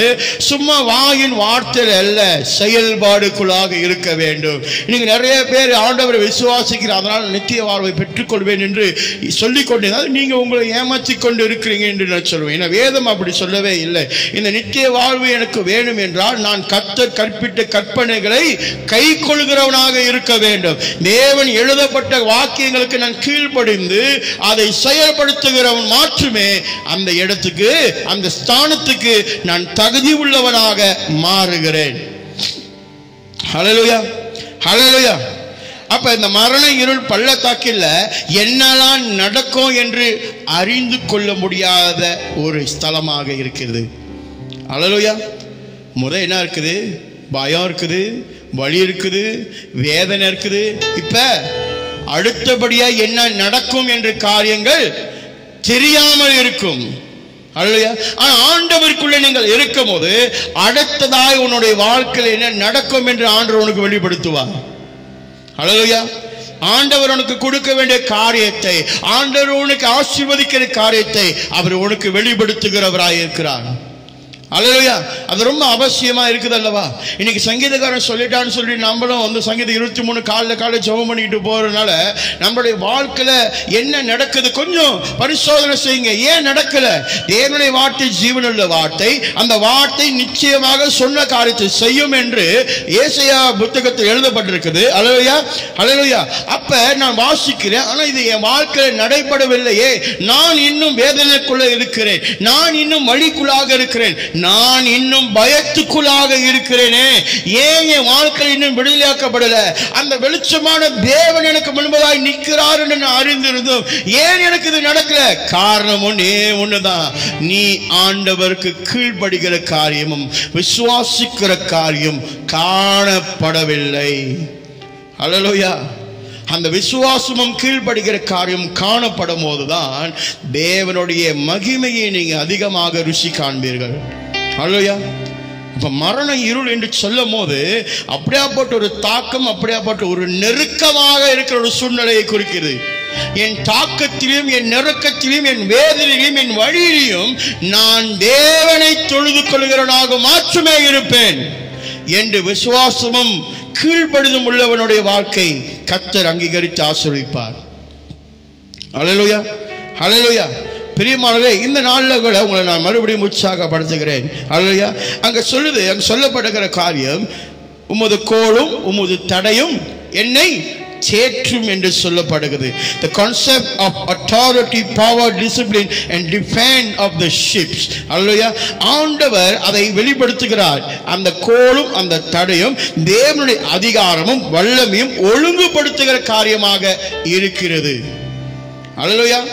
சும்மா வாயின் வார்த்தை அல்ல, செயல்பாடுக்குள்ளாக இருக்க வேண்டும். இன்னைக்கு நிறைய பேர் ஆண்டவரை விசுவாசிக்கிறார், அதனால் நித்திய வாழ்வை பெற்றுக்கொள்வேன் என்று சொல்லிக் கொண்டிருந்தால் நீங்க உங்களை ஏமாற்றிக் கொண்டு இருக்கிறீங்க என்று நான் சொல்வேன். ஏன்னா வேதம் அப்படி சொல்லவே இல்லை. இந்த நித்திய வாழ்வு எனக்கு வேணும் என்றால் நான் கர்த்தர் கற்பித்த கற்பனைகளை கை கொள்கிறவனாக இருக்க வேண்டும். தேவன் எழுதப்பட்ட வாக்கியங்களுக்கு நான் கீழ்ப்படிந்து அதை செயல்படுத்துகிறவன் மாற்றுமே அந்த இடத்துக்கு, அந்த ஸ்தானத்துக்கு நான் தகுதி உள்ளவனாக மாறுகிறேன். ஹல்லேலூயா, ஹல்லேலூயா. அப்ப இந்த மரண இருள் பள்ளத்தாக்கில் என்னெல்லாம் நடக்கும் என்று அறிந்து கொள்ள முடியாத ஒரு ஸ்தலமாக இருக்கிறது. ஹல்லேலூயா. முதல் என்ன இருக்குது? பயம் இருக்குது, வலி இருக்குது, வேதனை இருக்குது. இப்ப அடுத்தபடியா என்ன நடக்கும் என்ற காரியங்கள் தெரியாமல் இருக்கும். அல்லேலூயா. ஆனா ஆண்டவருக்குள்ள நீங்கள் இருக்கும் போது அடுத்ததாய் உன்னுடைய வாழ்க்கையில் என்ன நடக்கும் என்று ஆண்டவர் உனக்கு வெளிப்படுத்துவார். அல்லேலூயா. ஆண்டவர் உனக்கு கொடுக்க வேண்டிய காரியத்தை, ஆண்டவர் உனக்கு ஆசீர்வதிக்கிற காரியத்தை அவர் உனக்கு வெளிப்படுத்துகிறவராய் இருக்கிறார். அல்லேலூயா. அது ரொம்ப அவசியமா இருக்குது அல்லவா? இன்னைக்கு சங்கீதக்காரன் சொல்லிட்டான்னு சொல்லி நம்மளும் வந்து சங்கீதம் 23 காலைல ஜெபம் பண்ணிட்டு போறதுனால நம்மளுடைய வாழ்க்கையில என்ன நடக்குது கொஞ்சம் பரிசோதனை செய்யுங்க. ஏன் நடக்கல? தேவனுடைய வார்த்தை ஜீவனுள்ள வார்த்தை, அந்த வார்த்தை நிச்சயமாக சொன்ன காரியத்தை செய்யும் என்று ஏசாயா புத்தகத்தில் எழுதப்பட்டிருக்குது. அல்லேலூயா, அல்லேலூயா. அப்ப நான் வாசிக்கிறேன், ஆனா இது என் வாழ்க்கையில நடைபெறவில்லையே. நான் இன்னும் வேதனைக்குள்ள இருக்கிறேன், நான் இன்னும் வழிக்குள்ளாக இருக்கிறேன், நான் இன்னும் பயத்துக்குள்ளாக இருக்கிறேனே. ஏன் என் வாழ்க்கை இன்னும் விடுதலையாக்கப்படல? அந்த வெளிச்சமான தேவன் எனக்கு முன்பதாய் நிற்கிறார் என்று நான் அறிந்திருந்தோம். ஏன் எனக்கு இது நடக்கல? காரணம் ஒண்ணுதான், நீ ஆண்டவருக்கு கீழ்ப்படுகிற காரியமும் விசுவாசிக்கிற காரியம் காணப்படவில்லை. அல்லேலூயா. அந்த விசுவாசமும் கீழ்ப்படுகிற காரியம் காணப்படும் போதுதான் தேவனுடைய மகிமையை நீங்க அதிகமாக ருசி காண்பீர்கள். அல்லேலூயா. இப்ப மரண இருள் என்று சொல்லும் போது அப்படியாப்பட்ட ஒரு தாக்கம், அப்படியாப்பட்ட ஒரு நெருக்கமாக இருக்கிற ஒரு சூழ்நிலையை குறிக்கிறது. என் தாக்கத்திலும், என் நெருக்கத்திலும், என் வேதனையிலும், என் வழியிலும் நான் தேவனை தொழுது கொள்கிறவனாக மாற்றுமே இருப்பேன் என்று விசுவாசமும் கீழ்ப்படிதலும் உள்ளவனுடைய வாழ்க்கை கர்த்தர் அங்கீகரித்து ஆசீர்வதிப்பார். அல்லேலூயா, அல்லேலூயா. பிரியமானவர்களே, இந்த நாளில் கூட உங்களை நான் மறுபடியும் உற்சாகப்படுத்துகிறேன். அல்லேலூயா. அங்க சொல்லப்படுகிற காரியம், உமது கோலும் உமது தடையும் என்னை தேற்றும் என்று சொல்லப்படுகிறது. The concept of authority, power, discipline and defense of the ships. அல்லேலூயா. ஆண்டவர் அதை வெளிப்படுத்துகிறார். அந்த கோலும் அந்த தடையும் தேவனுடைய அதிகாரமும் வல்லமையும் ஒழுங்குபடுத்துகிற காரியமாக இருக்கிறது. அல்லேலூயா.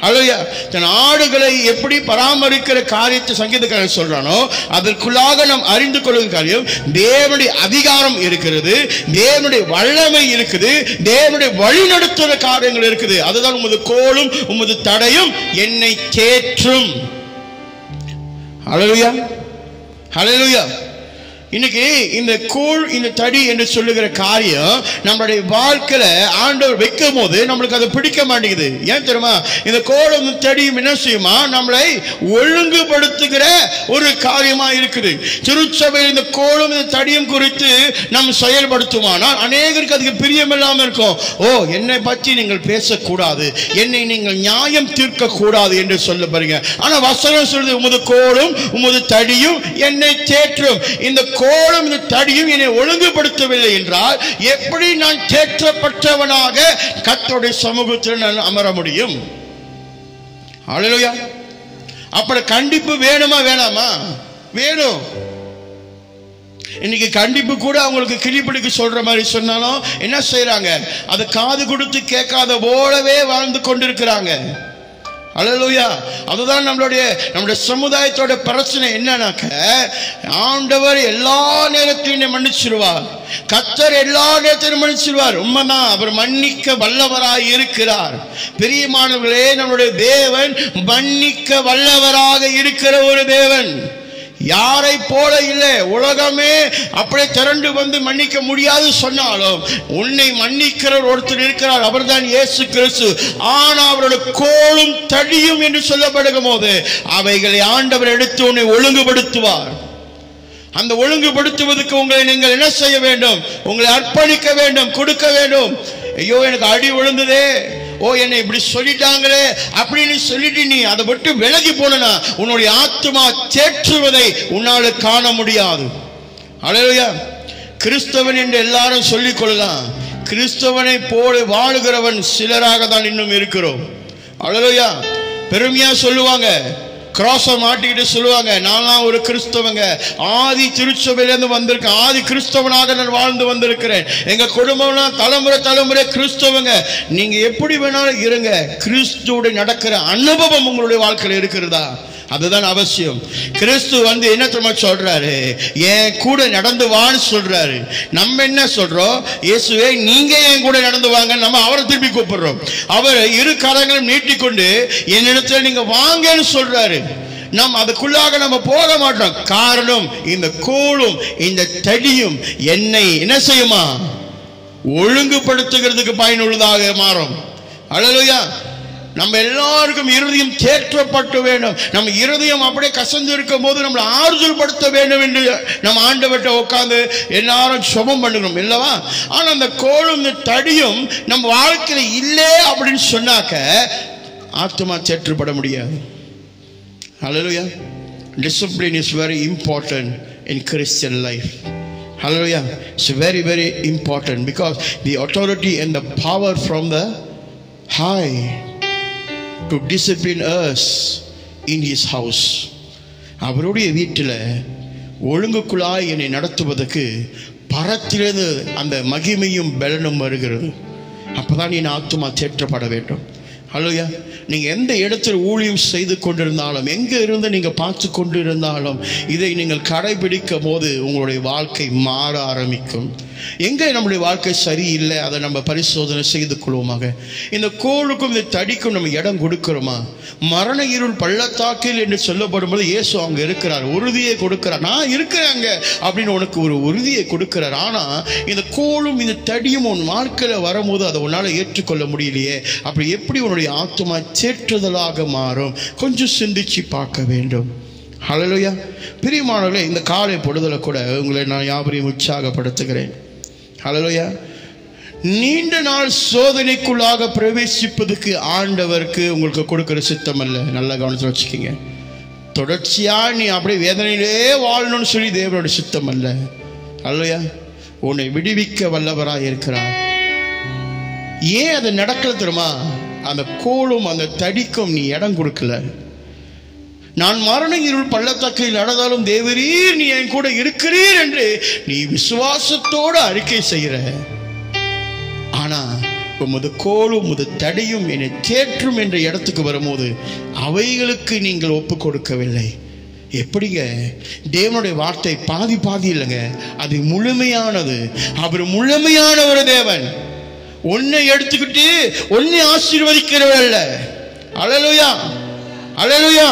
அல்லேலூயா. தன் ஆடுகளை எப்படி பராமரிக்கிற காரியத்தை சங்கீதக்காரன் சொல்றானோ அதற்குள்ளாக நாம் அறிந்து கொள்ளும் காரியம் தேவனுடைய அதிகாரம் இருக்கிறது, தேவனுடைய வல்லமை இருக்குது, தேவனுடைய வழிநடத்துகிற காரியங்கள் இருக்குது. அதுதான் உமது கோலும் உமது தடையும் என்னை தேற்றும். அல்லேலூயா, அல்லேலூயா. இன்னைக்கு இந்த கோல் இந்த தடி என்று சொல்லுகிற காரியம் நம்மளுடைய வாழ்க்கையில ஆண்டவர் வைக்கும் போது நம்மளுக்கு அதை பிடிக்க மாட்டேங்குது. ஏன் தெரியுமா? இந்த கோலும் தடியும் என்ன செய்யுமா? நம்மளை ஒழுங்குபடுத்துகிற ஒரு காரியமா இருக்குது. திருச்சபையில் இந்த கோலும் இந்த தடியும் குறித்து நாம் செயல்படுத்துமானால் அநேகருக்கு அதுக்கு பிரியமில்லாம இருக்கும். ஓ, என்னை பற்றி நீங்கள் பேசக்கூடாது, என்னை நீங்கள் நியாயம் தீர்க்க கூடாது என்று சொல்ல பாருங்க. ஆனா வசனம் சொல்றது உமது கோலும் உமது தடியும் என்னை தேற்றும். இந்த கோலும் இந்த தடியும் என்னை ஒழுங்குபடுத்தவில்லை என்றால் எப்படி நான் தேற்றப்பட்டவனாக கர்த்தருடைய சமூகத்தில் நான் அமர முடியும்? அல்லேலூயா. அப்படி கண்டிப்பு வேணுமா வேணாமா? வேணும். இன்னைக்கு கண்டிப்பு கூட அவங்களுக்கு கிளிப்பிடிக்க சொல்ற மாதிரி சொன்னாலும் என்ன செய்யறாங்க? அதை காது கொடுத்து கேட்காத போலவே வாழ்ந்து கொண்டிருக்கிறாங்க. அல்லேலூயா. அதுதான் நம்மளுடைய சமுதாயத்தோட பிரச்சனை. என்னன்னாக்க ஆண்டவர் எல்லா நேரத்திலும் மன்னிச்சிருவார், கர்த்தர் எல்லா நேரத்திலும் மன்னிச்சிருவார். உண்மைதான், அவர் மன்னிக்க வல்லவராய் இருக்கிறார். பிரியமானவர்களே, நம்மளுடைய தேவன் மன்னிக்க வல்லவராக இருக்கிற ஒரு தேவன். யாரை போல இல்லை. உலகமே அப்படியே திரண்டு வந்து மன்னிக்க முடியாது சொன்னாலும் உன்னை மன்னிக்கிற ஒருத்தர் இருக்கிறார், அவர்தான் இயேசு கிறிஸ்து. ஆனா அவரோட கோலும் தடியும் என்று சொல்லப்படுகும் போது அவைகளை ஆண்டவர் எடுத்து உன்னை ஒழுங்குபடுத்துவார். அந்த ஒழுங்குபடுத்துவதற்கு உங்களை நீங்கள் என்ன செய்ய வேண்டும்? உங்களை அர்ப்பணிக்க வேண்டும், கொடுக்க வேண்டும். ஐயோ, எனக்கு அடி விழுந்ததே, ஓ என்னை இப்படி சொல்லிட்டாங்களே அப்படின்னு சொல்லிட்டு நீ அதை விட்டு விலகி போனா உன்னுடைய ஆத்துமா தேற்றுவதை உன்னால காண முடியாது. அல்லேலூயா. கிறிஸ்தவன் என்று எல்லாரும் சொல்லிக் கொள்ளலாம். கிறிஸ்தவனை போல வாழுகிறவன் சிலராக தான் இன்னும் இருக்கிறோம். அல்லேலூயா. பெருமையா சொல்லுவாங்க, கிராஸை மாட்டிக்கிட்டு சொல்லுவாங்க, நான் ஒரு கிறிஸ்தவங்க, ஆதி திருச்சபையிலேருந்து வந்திருக்கேன், ஆதி கிறிஸ்தவனாக நான் வாழ்ந்து வந்திருக்கிறேன், எங்க குடும்பம்லாம் தலைமுறை தலைமுறை கிறிஸ்தவங்க. நீங்க எப்படி வேணாலும் இருங்க, கிறிஸ்துவோட நடக்கிற அனுபவம் உங்களுடைய வாழ்க்கையில் இருக்கிறதா? அதுதான் அவசியம். கிறிஸ்து வந்து என்ன தெரியுமா சொல்றாரு? என் கூட நடந்து வான்னு சொல்றாரு. நம்ம என்ன சொல்றோம்? இயேசுவே நீங்க என் கூட நடந்து வாங்க. நம்ம அவரை திருப்பி கூப்பிடுறோம். அவர் இரு கரங்களும் நீட்டிக்கொண்டு என்னிடத்துல நீங்க வாங்கன்னு சொல்றாரு. நாம் அதுக்குள்ளாக நம்ம போக மாட்டோம். காரணம், இந்த கோலும் இந்த தடியும் என்னை என்ன செய்யுமா? ஒழுங்குபடுத்துகிறதுக்கு பயனுள்ளதாக மாறும். அல்லேலூயா. நம்ம எல்லாருக்கும் இருதயம் தேற்றப்பட்டு வேண்டும். நம்ம இருதயம் அப்படியே கசந்து இருக்கும் போது நம்மளை ஆறுதல் படுத்த வேண்டும் என்று நம்ம ஆண்டவர்கிட்ட உட்கார்ந்து எல்லாரும் சுபம் பண்ணுகிறோம் இல்லவா? ஆனா அந்த கோலும் இந்த தடியும் நம்ம வாழ்க்கையில இல்லை அப்படின்னு சொன்னாக்க ஆத்மா தேற்றப்பட முடியாது. Hallelujah. Discipline is very important in Christian life. Hallelujah. It's very, very important because the authority and the power from the high to discipline us in his house. அவருடைய வீட்டில் ஒழுங்குக்குள்ளாய் என்னை நடத்துவதற்கு பரத்திலிருந்து அந்த மகிமையும் பலனும் வருகிறது. அப்பதான் என் ஆத்துமா தேற்றப்பட வேண்டும். அல்லேலூயா. நீங்கள் எந்த இடத்தில் ஊழியம் செய்து கொண்டிருந்தாலும், எங்கே இருந்து நீங்கள் பார்த்து கொண்டு இருந்தாலும், இதை நீங்கள் கடைபிடிக்கும் போது உங்களுடைய வாழ்க்கை மாற ஆரம்பிக்கும். எங்கே நம்முடைய வாழ்க்கை சரியில்லை அதை நம்ம பரிசோதனை செய்து கொள்வோமாக. இந்த கோளுக்கும் இந்த தடிக்கும் நம்ம இடம் கொடுக்கிறோமா? மரண இருள் பள்ளத்தாக்கில் என்று சொல்லப்படும் போது இயேசு அங்கே இருக்கிறார், உறுதியை கொடுக்கிறார். நான் இருக்கிறேங்க அப்படின்னு உனக்கு ஒரு உறுதியை கொடுக்கிறார். ஆனால் இந்த கோளும் இந்த தடியும் உன் வாழ்க்கையில் வரும்போது அதை உன்னால் ஏற்றுக்கொள்ள முடியலையே. அப்படி எப்படி உன்னுடைய ஆத்துமா தேற்றுதலாக மாறும்? கொஞ்சம் சிந்திச்சு பார்க்க வேண்டும். ஹல்லேலூயா. பிரியமானவர்களே, இந்த காலை பொழுதுல கூட உங்களை நான் யாவரையும் உற்சாகப்படுத்துகிறேன். ஹல்லேலூயா. நீண்ட நாள் சோதனைக்குள்ளாக பிரவேசிப்பதுக்கு ஆண்டவருக்கு உங்களுக்கு கொடுக்கிற சித்தம் அல்ல. நல்லா கவனத்தில் வச்சுக்கிங்க. தொடர்ச்சியா நீ அப்படியே வேதனையிலே வாழணும்னு சொல்லி தேவனுடைய சித்தம் அல்ல. ஹல்லேலூயா. உன்னை விடுவிக்க வல்லவராக இருக்கிறார். ஏன் அது நடக்கல தெரியுமா? அந்த கோலும் அந்த தடிக்கும் நீ இடம் கொடுக்கல. நான் மரண இருள் பள்ளத்தாக்கில் நடந்தாலும் தேவரீர் நீ என் கூட இருக்கிறீர் என்று நீ விசுவாசத்தோடு அறிக்கை செய்கிற. ஆனா உமது கோலும் உமது தடியும் என்னை தேற்றும் என்ற இடத்துக்கு வரும்போது அவைகளுக்கு நீங்கள் ஒப்பு கொடுக்கவில்லை. எப்படிங்க? தேவனுடைய வார்த்தை பாதி பாதி இல்லைங்க, அது முழுமையானது. அவர் முழுமையான ஒரு தேவன். ஒன்னை எடுத்துக்கிட்டு ஒன்னை ஆசீர்வதிக்கிறவர் அல்ல. அல்லேலூயா, அல்லேலூயா.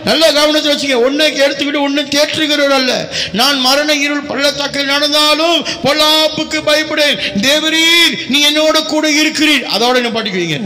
நல்ல கவனத்தில் வச்சுங்க. ஒன்னை எடுத்துக்கிட்டு ஒன்னை தேற்றுகிறவர் அல்ல. நான் மரண இருள் பள்ளத்தாக்கில் நடந்தாலும் பொல்லாப்புக்கு பயப்படேன், தேவரீர் நீ என்னோட கூட இருக்கிறீர். அதோட என்ன பாட்டுக்குவீங்க?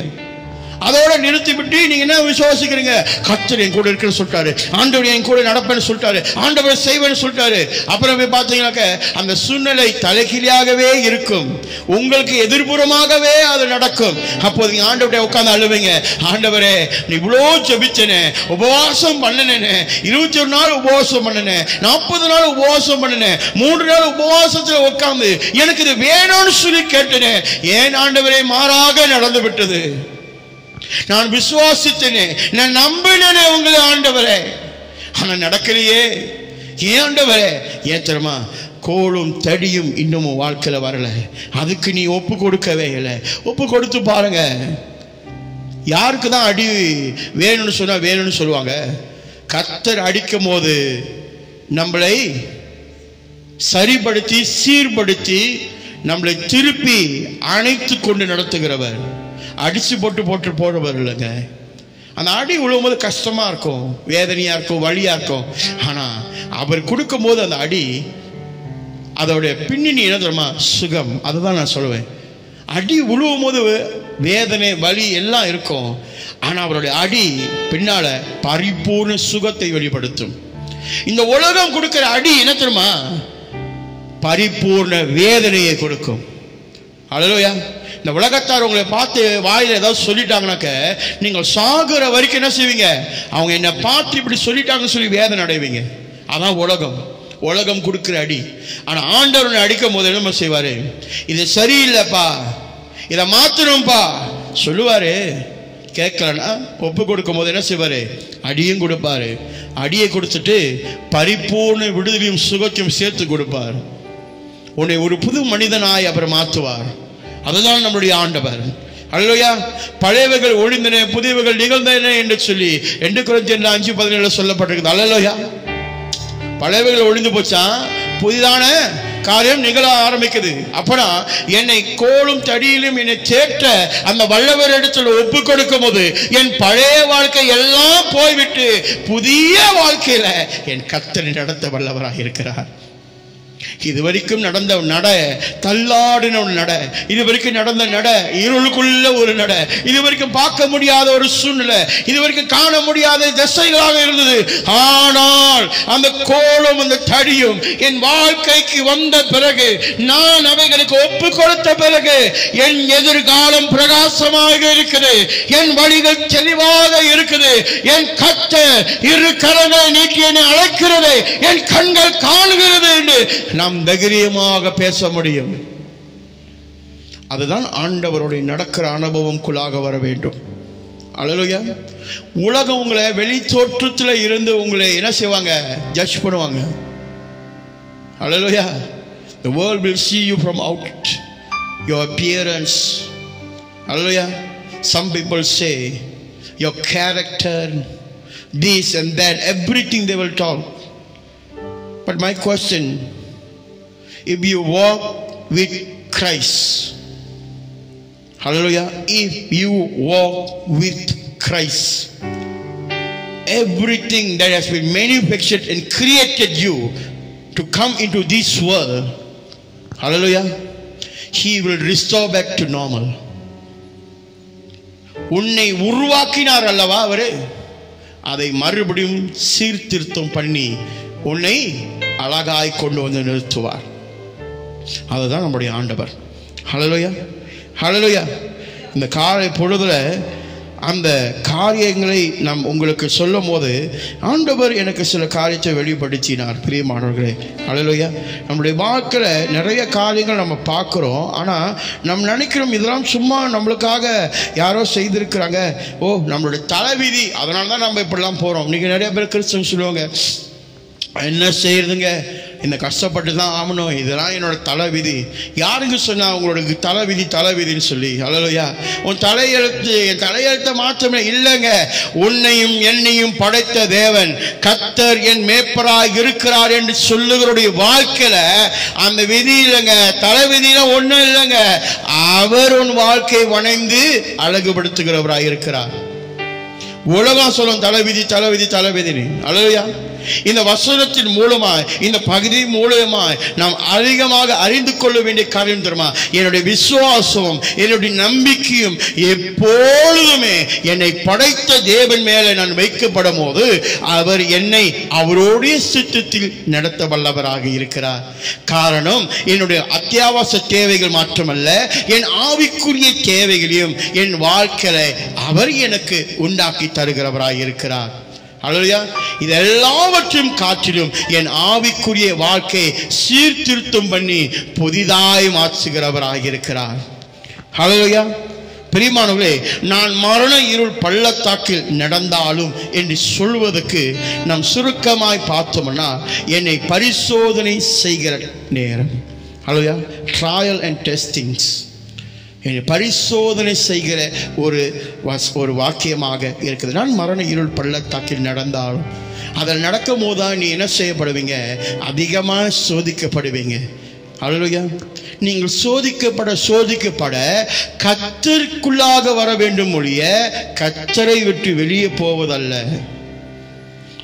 அதோட நிறுத்தி விட்டு நீங்க என்ன விசுவாசிக்கிறீங்க? கர்த்தர் என் கூட இருக்கிற சொல்லிட்டாரு, ஆண்டவர் என் கூட நடப்பேன்னு சொல்லிட்டாரு, ஆண்டவர் செய்வேன்னு சொல்லிட்டாரு. அப்புறம் போய் பார்த்தீங்கன்னாக்க அந்த சூழ்நிலை தலைகீழியாகவே இருக்கும், உங்களுக்கு எதிர்புறமாகவே அது நடக்கும். அப்போது நீங்க ஆண்டவரை உட்கார்ந்து அழுவீங்க. ஆண்டவரே இவ்வளோ ஜெபிச்சனே, உபவாசம் பண்ணனே, 21 நாள் உபவாசம் பண்ணனே, 40 நாள் உபவாசம் பண்ணனே, 3 நாள் உபவாசத்தில் உட்கார்ந்து எனக்கு இது வேணும்னு சொல்லி கேட்டனே, ஏன் ஆண்டவரே மாறாக நடந்து விட்டது? நான் விசுவாசித்தனே, நான் நம்பினேனே உங்களை ஆண்டவரே, ஆனா நடக்கலையே. ஏன் ஆண்டவரே? ஏன் தெரியுமா? கோலும் தடியும் இன்னமும் வாழ்க்கையில வரல. அதுக்கு நீ ஒப்பு கொடுக்கவே இல்லை. ஒப்பு கொடுத்து பாருங்க. யாருக்கு தான் அடி வேணும்னு சொன்னா வேணும்னு சொல்லுவாங்க? கர்த்தர் அடிக்கும் போது நம்மளை சரிப்படுத்தி சீர்படுத்தி நம்மளை திருப்பி அணைத்து கொண்டு நடத்துகிறவர், அடிச்சு போட்டு போடுவார் இல்லைங்க. அந்த அடி விழும்போது கஷ்டமா இருக்கும், வேதனையா இருக்கும், வலியா இருக்கும். ஆனா அவர் கொடுக்கும் போது அந்த அடி அதோடைய பின்னணி என்ன தெரியுமா? சுகம். அதுதான் நான் சொல்லுவேன். அடி விழுவும் போது வேதனை வலி எல்லாம் இருக்கும், ஆனா அவருடைய அடி பின்னால பரிபூர்ண சுகத்தை வெளிப்படுத்தும். இந்த உலகம் கொடுக்கிற அடி என்ன தெரியுமா? பரிபூர்ண வேதனையை கொடுக்கும். அல்லேலூயா. இந்த உலகத்தார் உங்களை பார்த்து வாயில ஏதாவது சொல்லிட்டாங்கன்னாக்க நீங்கள் சாகுற வரைக்கும் என்ன செய்வீங்க? அவங்க என்னை பார்த்து இப்படி சொல்லிட்டாங்கன்னு சொல்லி வேதனை அடைவீங்க. அதான் உலகம். உலகம் கொடுக்கிற அடி. ஆனா ஆண்டவர் அடிக்கும் போது என்ன செய்வாரு? இது சரியில்லைப்பா, இதை மாத்தணும்பா சொல்லுவாரு. கேட்கலன்னா ஒப்பு கொடுக்கும் போது என்ன செய்வாரு? அடியும் கொடுப்பாரு. அடியை கொடுத்துட்டு பரிபூர்ண விடுதலையும் சுகத்தையும் சேர்த்து கொடுப்பார். உன்னை ஒரு புது மனிதனாய் அவர் மாற்றுவார். அதுதான் நம்முடைய ஆண்டவர். அல்லேலூயா. பழையவைகள் ஒழிந்தன, புதியவைகள் நிகழ்ந்தன என்று சொல்லி 2 கொரிந்தியர் 5:17 சொல்லப்பட்டிருக்குது. அல்லேலூயா. பழையவைகள் ஒழிந்து போச்சா, புதிதான காரியம் நிகழ ஆரம்பிக்குது. அப்பனா என்னை கோலும் தடியிலும் என்னை தேற்ற அந்த வல்லவர் இடத்துல ஒப்பு கொடுக்கும் போது என் பழைய வாழ்க்கை எல்லாம் போய்விட்டு புதிய வாழ்க்கையில என் கர்த்தர் நடத்த வல்லவராக இருக்கிறார். இதுவரைக்கும் நடந்த நட தள்ளாடின ஒரு நட, இதுவரைக்கும் நடந்த நட இருளுக்குள்ள ஒரு நட, இதுவரைக்கும் பார்க்க முடியாத ஒரு சூழ்நிலை, இதுவரைக்கும் காண முடியாத திசைகளாக இருந்தது. ஆனால் அந்த கோலும் அந்த தடியும் என் வாழ்க்கைக்கு வந்த பிறகு, நான் அவைகளுக்கு ஒப்பு கொடுத்த பிறகு என் எதிர்காலம் பிரகாசமாக இருக்குது, என் வழிகள் தெளிவாக இருக்குது. என் கர்த்தர் இரு கரங்களை நீட்டி என்னை அழைக்கிறது, என் கண்கள் காணுகிறது என்று நாம் தைரியமாக பேச முடியும். அதுதான் ஆண்டவருடைய நடக்கிற அனுபவம்குள்ளாக வர வேண்டும். அல்லேலூயா. உலகம் உங்களை வெளி தோற்றத்தில் இருந்து உங்களை என்ன செய்வாங்க? ஜட்ஜ் பண்ணுவாங்க. அல்லேலூயா. The world will see you from out your appearance. Hallelujah. Some people say your character, this and that, everything they will talk. But my question, if you walk with Christ, hallelujah, if you walk with Christ, everything that has been manufactured and created you to come into this world, hallelujah, he will restore back to normal. உன்னை உருவாக்கினார் அல்லவா அவரே, அதை மறுபடியும் சீர்திருத்தம் பண்ணி உன்னை அழகாய் கொண்டு வந்து நிறுத்துவார். அதுதான் நம்முடைய ஆண்டவர். ஹல்லேலூயா, ஹல்லேலூயா. இந்த காலை பொழுதுல அந்த காரியங்களை நாம் உங்களுக்கு சொல்லும் போது ஆண்டவர் எனக்கு சில காரியத்தை வெளிப்படுத்தினார். பிரியமானவர்களே, ஹல்லேலூயா. நம்முடைய வாழ்க்கையில் நிறைய காரியங்கள் நம்ம பார்க்குறோம். ஆனால் நம்ம நினைக்கிறோம் இதெல்லாம் சும்மா நம்மளுக்காக யாரோ செய்திருக்கிறாங்க, ஓ நம்மளுடைய தலைவிதி, அதனால தான் நம்ம இப்படிலாம் போகிறோம். இன்றைக்கி நிறைய பேர் கிறிஸ்தவன் சொல்லுவாங்க, என்ன செய்யறதுங்க, இந்த கஷ்டப்பட்டு தான் ஆகணும், இதெல்லாம் என்னோட தலைவிதி. யாருங்க சொன்னா உங்களோட தலைவிதின்னு சொல்லி? அல்லேலூயா. உன் தலையெழுத்து என் தலையெழுத்த மாற்றமே இல்லைங்க. உன்னையும் என்னையும் படைத்த தேவன் கர்த்தர் என் மேய்ப்பராய் இருக்கிறார் என்று சொல்லுகிறவருடைய வாழ்க்கையில அந்த விதி இல்லைங்க, தலைவிதியில ஒன்றும் இல்லைங்க. அவர் உன் வாழ்க்கை வணைந்து அழகுபடுத்துகிறவராய் இருக்கிறார். உலகம் சொல்லும் தலைவிதி. அல்லேலூயா. இந்த வசனத்தின் மூலமாய், இந்த பகுதி மூலமாய் நாம் அதிகமாக அறிந்து கொள்ள வேண்டிய காரியம் தெரியுமா? என்னுடைய விசுவாசமும் என்னுடைய நம்பிக்கையும் எப்பொழுதுமே என்னை படைத்த தேவன் மேலே நான் வைக்கப்படும் போது அவர் என்னை அவருடைய சித்தத்தில் நடத்த வல்லவராக இருக்கிறார். காரணம், என்னுடைய அத்தியாவசிய தேவைகள் மாற்றமல்ல, என் ஆவிக்குரிய தேவைகளையும் என் வாழ்க்கையில அவர் எனக்கு உண்டாக்கி தருகிறவராக இருக்கிறார். அல்லேலூயா. இது எல்லாவற்றையும் காற்றிலும் என் ஆவிக்குரிய வாழ்க்கையை சீர்திருத்தம் பண்ணி புதிதாய் மாற்றுகிறவராக இருக்கிறார். அல்லேலூயா. பிரியமானவர்களே, நான் மரண இருள் பள்ளத்தாக்கில் நடந்தாலும் என்று சொல்வதற்கு நாம் சுருக்கமாய் பார்த்தோம்னா, என்னை பரிசோதனை செய்கிற நேரம். அல்லேலூயா. ட்ரையல் அண்ட் டெஸ்டிங்ஸ், என்னை பரிசோதனை செய்கிற ஒரு வாக்கியமாக இருக்குது. நான் மரண இருள் பள்ளத்தாக்கில் நடந்தாலும், அதில் நடக்கும் போது தான் நீ என்ன செய்யப்படுவீங்க? அதிகமாக சோதிக்கப்படுவீங்க. அல்லேலூயா. நீங்கள் சோதிக்கப்பட கர்த்தருக்குள்ளாக வர வேண்டும் ஒழிய கர்த்தரை விட்டு வெளியே போவதல்ல.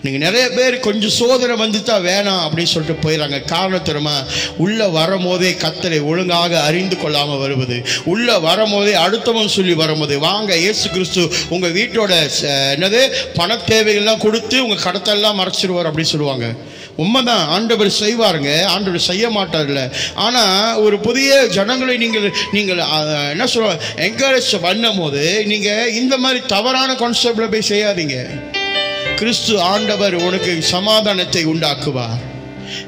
நீங்கள் நிறைய பேர் கொஞ்சம் சோதனை வந்துட்டா வேணாம் அப்படின்னு சொல்லிட்டு போயிடறாங்க. காரணம் தெரியுமா? உள்ளே வரும்போதே கர்த்தரை ஒழுங்காக அறிந்து கொள்ளாமல் வருவது, உள்ளே வரும்போதே அடுத்தவன் சொல்லி வரும்போது, வாங்க இயேசு கிறிஸ்து உங்கள் வீட்டோட பண தேவைகள்லாம் கொடுத்து உங்கள் கடத்தெல்லாம் மறைச்சிடுவார் அப்படின்னு சொல்லுவாங்க. உண்மைதான், ஆண்டவர் செய்வாருங்க, ஆண்டவர் செய்ய மாட்டார்ல. ஆனால் ஒரு புதிய ஜனங்களை நீங்கள் என்ன சொல்லுவாங்க, என்கரேஜ் பண்ணும் போது நீங்கள் இந்த மாதிரி தவறான கான்செப்டில் போய் செய்யாதீங்க. கிறிஸ்து ஆண்டவர் உனக்கு சமாதானத்தை உண்டாக்குவார்.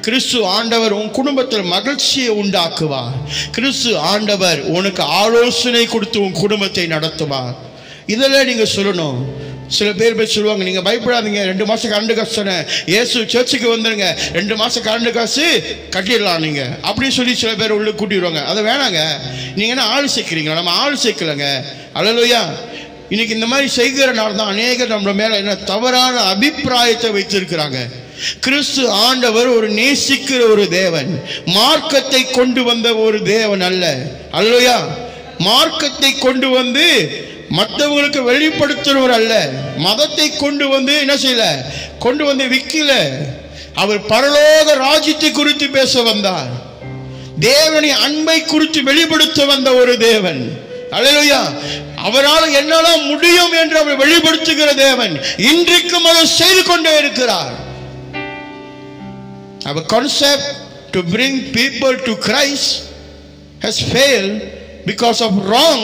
கிறிஸ்து ஆண்டவர் உன் குடும்பத்தில் மகிழ்ச்சியை உண்டாக்குவார். கிறிஸ்து ஆண்டவர் உனக்கு ஆலோசனை கொடுத்து உன் குடும்பத்தை நடத்துவார். இதெல்லாம் நீங்கள் சொல்லணும். சில பேர் சொல்லுவாங்க, நீங்கள் பயப்படாதீங்க, 2 மாதம் கரண்ட் காசு தானே, இயேசு சர்ச்சுக்கு வந்துடுங்க, 2 மாதம் கரண்ட் காசு கட்டிடலாம் நீங்கள் அப்படின்னு சொல்லி சில பேர் உள்ள கூட்டிடுவாங்க. அதை வேணாங்க. நீங்கள் என்ன ஆள் சேர்க்குறீங்களா? நம்ம ஆள் சேர்க்கலைங்க. அல்லேலூயா. இன்னைக்கு இந்த மாதிரி செய்கிறனால தான் அநேகர் நம்ம மேல என்ன தவறான அபிப்பிராயத்தை வைத்திருக்கிறாங்க. கிறிஸ்து ஆண்டவர் ஒரு நேசிக்கிற ஒரு தேவன், மார்க்கத்தை கொண்டு வந்த ஒரு தேவன் அல்ல. அல்லேலூயா. மார்க்கத்தை கொண்டு வந்து மற்றவங்களுக்கு வெளிப்படுத்துறவர் அல்ல. மதத்தை கொண்டு வந்து என்ன செய்யல, கொண்டு வந்து விற்கல. அவர் பரலோக ராஜ்யத்தை குறித்து பேச வந்தார். தேவனை அன்பை குறித்து வெளிப்படுத்த வந்த ஒரு தேவன். அல்லேலூயா. அவரால் என்னால முடியும் என்று அவர் வெளிப்படுத்துகிற தேவன் இன்றைக்கும் அதை செய்து கொண்டே இருக்கிறார். Our concept to bring people to Christ has failed because of wrong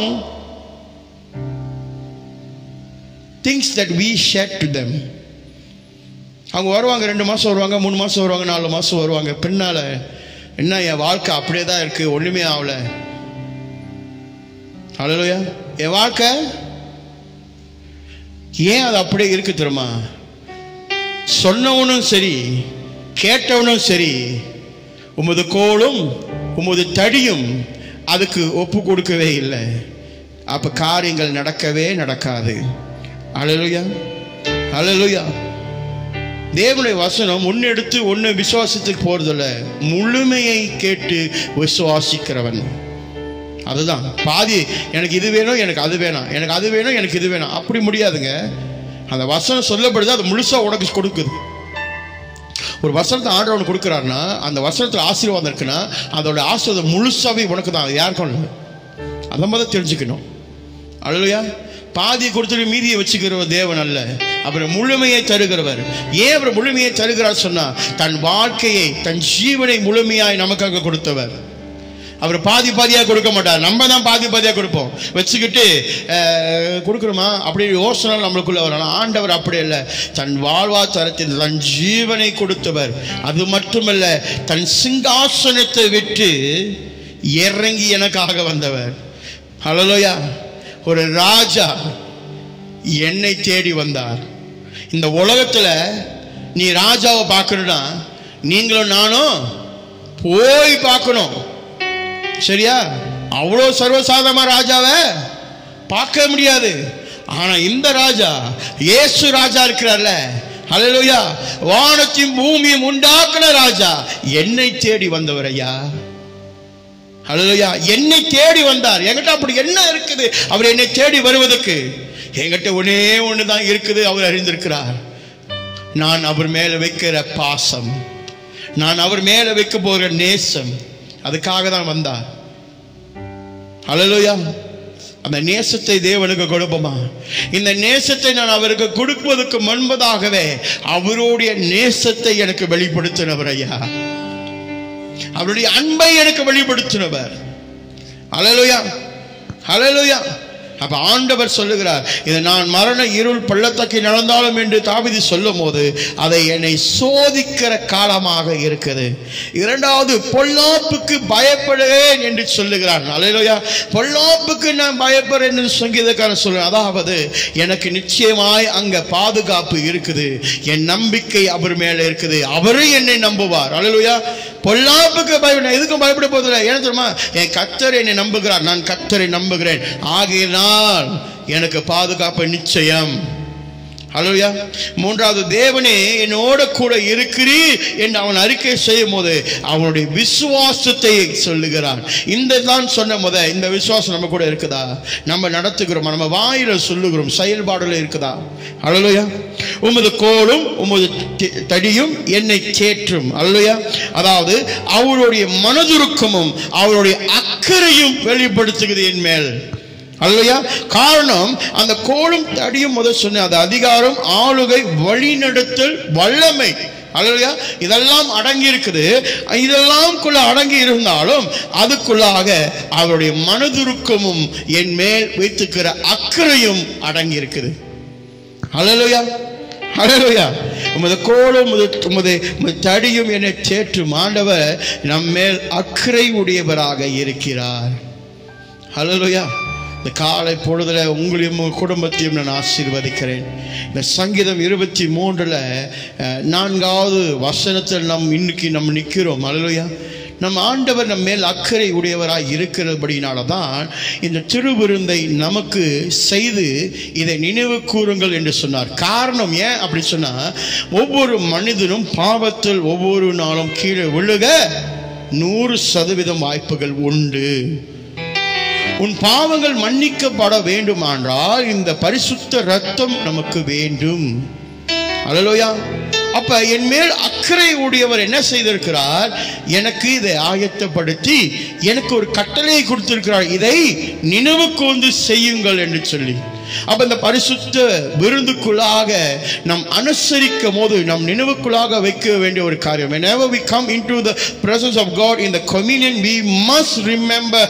things that we shared to them. அவங்க வருவாங்க, 2 மாதம் வருவாங்க, 3 மாதம் வருவாங்க, 4 மாதம் வருவாங்க. பின்னால என்ன, என் வாழ்க்கை அப்படியே தான் இருக்கு, ஒண்ணுமே ஆகல. அல்லேலூயா. என் வாழ்க்கை ஏன் அது அப்படியே இருக்கு தெரியுமா? சொன்னவனும் சரி கேட்டவனும் சரி, உமது கோலும் உமது தடியும் அதுக்கு ஒப்பு கொடுக்கவே இல்லை. அப்ப காரியங்கள் நடக்காது. அல்லேலூயா. அல்லேலூயா. தேவனுடைய வசனம் முன்னெடுத்து ஒன்று விசுவாசத்துக்கு போறதில்ல, முழுமையை கேட்டு விசுவாசிக்கிறவன். அதுதான் பாதி. எனக்கு இது வேணும், எனக்கு அது வேணாம், எனக்கு அது வேணும், எனக்கு இது வேணும், அப்படி முடியாதுங்க. அந்த வசனம் சொல்லப்படுது, அது முழுசா உனக்கு கொடுக்குது. ஒரு வசனத்தை ஆண்டவன் கொடுக்குறாருன்னா அந்த வசனத்தில் ஆசீர்வாதம் இருக்குன்னா அதோட ஆசீர்வாதம் முழுசாவே உனக்கு தான், யாருக்கும் இல்லை. அதை முதல் தெரிஞ்சுக்கணும். அல்லேலூயா. பாதியை கொடுத்துட்டு மீதியை வச்சுக்கிற தேவன் அல்ல, அவர் முழுமையை தருகிறவர். ஏன் அவர் முழுமையை தருகிறார் சொன்னா, தன் வாழ்க்கையை தன் ஜீவனை முழுமையாய் நமக்காக கொடுத்தவர். அவர் பாதியாக கொடுக்க மாட்டார், நம்ம தான் பாதியாக கொடுப்போம். வச்சுக்கிட்டு கொடுக்குறோமா அப்படி யோசனை நம்மளுக்குள்ள வரலாம். ஆண்டவர் அப்படி இல்லை, தன் வாழ்வாதாரத்தில் தன் ஜீவனை கொடுத்தவர். அது மட்டுமல்ல, தன் சிங்காசனத்தை விட்டு இறங்கி எனக்காக வந்தவர். ஹல்லேலூயா. ஒரு ராஜா என்னை தேடி வந்தார். இந்த உலகத்துல நீ ராஜாவை பார்க்கணும்னா நீங்களும் நானும் போய் பார்க்கணும். சரியா? அவ்வளோ சர்வசாதாரண ராஜாவை பார்க்க முடியாது. ஆனா இந்த ராஜா, இயேசு ராஜா இருக்கிறார்ல, ஹல்லேலூயா, வானத்தையும் பூமியும் உண்டாக்குன ராஜா என்னை தேடி வந்தவர் ஐயா. ஹல்லேலூயா, என்னை தேடி வந்தார். என்கிட்ட அப்படி என்ன இருக்குது அவர் என்னை தேடி வருவதற்கு? என்கிட்ட ஒன்னே ஒண்ணுதான் இருக்குது. அவர் அறிந்திருக்கிறார். நான் அவர் மேல வைக்கிற பாசம், நான் அவர் மேல வைக்க போகிற நேசம், அதுக்காக தான் வந்தார். ஹல்லேலூயா. அந்த நேசத்தை தேவனுக்கு கொடுப்போமா? இந்த நேசத்தை நான் அவருக்கு கொடுப்பதற்கு முன்பதாகவே அவருடைய நேசத்தை எனக்கு வெளிப்படுத்தினவர் ஐயா. அவருடைய அன்பை எனக்கு வெளிப்படுத்தினவர். ஹல்லேலூயா, ஹல்லேலூயா. அப்ப ஆண்டவர் சொல்லுகிறார், இது நான் மரண இருள் பள்ளத்தாக்கி நடந்தாலும் என்று தாவீது சொல்லும் போது அதை என்னை சோதிக்கிற காலமாக இருக்குது. இரண்டாவது, பொல்லாப்புக்கு பயப்படுகிறேன் என்று சொல்லுகிறார். ஹல்லேலூயா. பொல்லாப்புக்கு நான் பயப்படுறேன் என்று சங்கீதக்காரன் சொல்றேன். அதாவது எனக்கு நிச்சயமாய் அங்க பாதுகாப்பு இருக்குது. என் நம்பிக்கை அவர் மேல இருக்குது. அவரே என்னை நம்புவார். ஹல்லேலூயா. பொல்லாப்புக்கு பயப்பட எதுக்கும் பயப்பட போதில்லை. ஏன்னா தெரியுமா? என் கர்த்தர் என்னை நம்புகிறார், நான் கர்த்தரை நம்புகிறேன், ஆகையினால் எனக்கு பாதுகாப்பு நிச்சயம். ஹல்லேலூயா. மூன்றாவது, தேவனே என்னோட கூட இருக்கிறீர் என்று அவன் அறிக்கை செய்யும் போது அவனுடைய விசுவாசத்தை சொல்லுகிறான். இந்த தான் சொன்ன போது இந்த விசுவாசம் நம்ம கூட இருக்குதா? நம்ம நடத்துகிறோம், நம்ம வாயில சொல்லுகிறோம், செயல்பாடுல இருக்குதா? ஹல்லேலூயா. உமது கோலும் உமது தடியும் என்னை தேற்றும். ஹல்லேலூயா. அதாவது அவருடைய மனதுருக்கமும் அவருடைய அக்கறையும் வெளிப்படுத்துகிறது என் மேல். அல்லையா? காரணம், அந்த கோலும் தடியும் முதல் சொன்ன அது அதிகாரம், ஆளுகை, வழிநடத்தல், வல்லமை. அல்லையா? இதெல்லாம் அடங்கி இருக்குது. இதெல்லாம் அடங்கி இருந்தாலும் அதுக்குள்ளாக அவருடைய மனதுருக்கமும் என் மேல் வைத்துக்கிற அக்கறையும் அடங்கி இருக்குது. அல்லேலூயா, அல்லேலூயா. உமது கோலும் உமது தடியும் என்னை தேற்றும். ஆண்டவர் நம்மேல் அக்கறை உடையவராக இருக்கிறார். அல்லேலூயா. இந்த காலை பொழுதுல உங்களையும் குடும்பத்தையும் நான் ஆசீர்வதிக்கிறேன். இந்த சங்கீதம் 23 4வது வசனத்தில் இன்னைக்கு நம்ம நிற்கிறோம். அல்லேலூயா. நம் ஆண்டவர் நம்ம மேல் அக்கறை உடையவராய் இருக்கிறபடினால தான் இந்த திருவிருந்தை நமக்கு செய்து இதை நினைவு கூறுங்கள் என்று சொன்னார். காரணம் ஏன் அப்படி சொன்னா, ஒவ்வொரு மனிதனும் பாவத்தில் ஒவ்வொரு நாளும் கீழே விழுக 100% வாய்ப்புகள் உண்டு. உன் பாவங்கள் மன்னிக்கப்பட வேண்டுமானால் இந்த பரிசுத்த இரத்தம் நமக்கு வேண்டும். அல்லேலூயா. அப்ப என் மேல் அக்கறை உடையவர் என்ன செய்திருக்கிறார்? எனக்கு இதை ஆயத்தப்படுத்தி எனக்கு ஒரு கட்டளையை கொடுத்திருக்கிறார், இதை நினைவு கூர்ந்து செய்யுங்கள் என்று சொல்லி. அப்ப இந்த பரிசுத்த விருந்துக்குள்ளாக நம் அனுசரிக்கும் போது நம் நினைவுக்குள்ளாக வைக்க வேண்டிய ஒரு காரியம், whenever we come into the presence of God in the communion, we must remember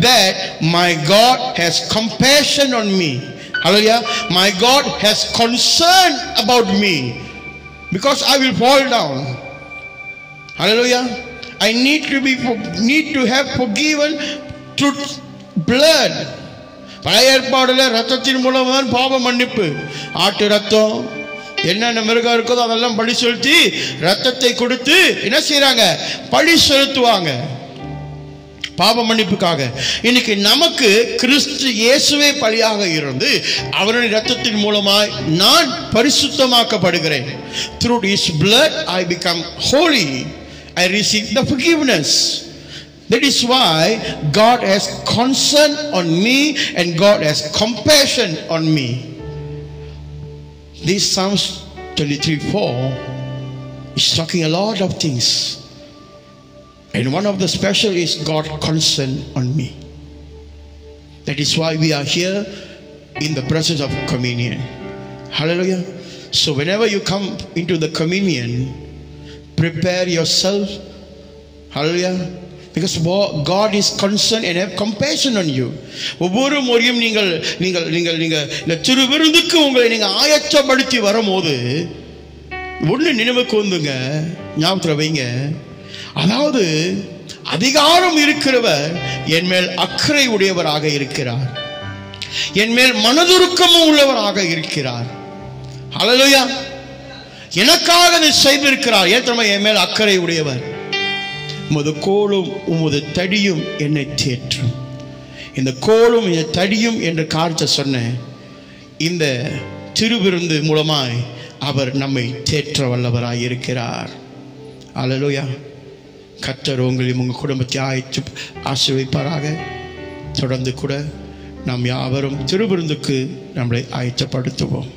that my God has compassion on me. Hallelujah. My God has concern about me, because I will fall down. Hallelujah. I need to have forgiven through blood. பழைய ஏற்பாடுல ரத்தத்தின் மூலம் தான் பாவ மன்னிப்பு. ஆட்டு ரத்தம், என்னென்ன மிருகம் இருக்கோ அதெல்லாம் பலி செலுத்தி ரத்தத்தை கொடுத்து என்ன செய்யறாங்க? பலி செலுத்துவாங்க பாவ மன்னிப்புக்காக. இன்னைக்கு நமக்கு கிறிஸ்து இயேசுவே பலியாக இருந்து அவருடைய ரத்தத்தின் மூலமாய் நான் பரிசுத்தமாக்கப்படுகிறேன். Through his blood I become holy. I receive the forgiveness. That is why God has concern on me and God has compassion on me. This Psalms 23:4 is talking a lot of things, and one of the special is God concern on me. That is why we are here in the presence of communion. Hallelujah. So whenever you come into the communion, prepare yourself. Hallelujah. Because God is concerned and have compassion on you. ஒவ்வொரு முறையும் நீங்கள் நீங்கள் நீங்கள் நீங்கள் இந்த திருவிருந்துக்கு உங்களை நீங்க ஆயத்தப்படுத்தி வரும்போது ஒன்று நினைவுக்கு வந்துங்க, ஞாபகத்தில் வைங்க. அதாவது அதிகாரம் இருக்கிறவர் என் மேல் அக்கறை உடையவராக இருக்கிறார், என் மேல் மனதுருக்கமும் உள்ளவராக இருக்கிறார். ஹல்லேலூயா. எனக்காக அதை செய்திருக்கிறார். ஏற்றமா என் மேல் அக்கறை உடையவர். உமது கோலும் உமது தடியும் என்னை தேற்றும். இந்த கோலும் இந்த தடியும் என்று காரியத்தை சொன்ன இந்த திருவிருந்து மூலமாய் அவர் நம்மை தேற்ற வல்லவராய் இருக்கிறார். அல்லேலூயா. கர்த்தர் உங்களையும் உங்கள் குடும்பத்தை ஆசீர்வதிப்பாராக. தொடர்ந்து கூட நாம் யாவரும் திருவிருந்துக்கு நம்மளை ஆயத்தப்படுத்துவோம்.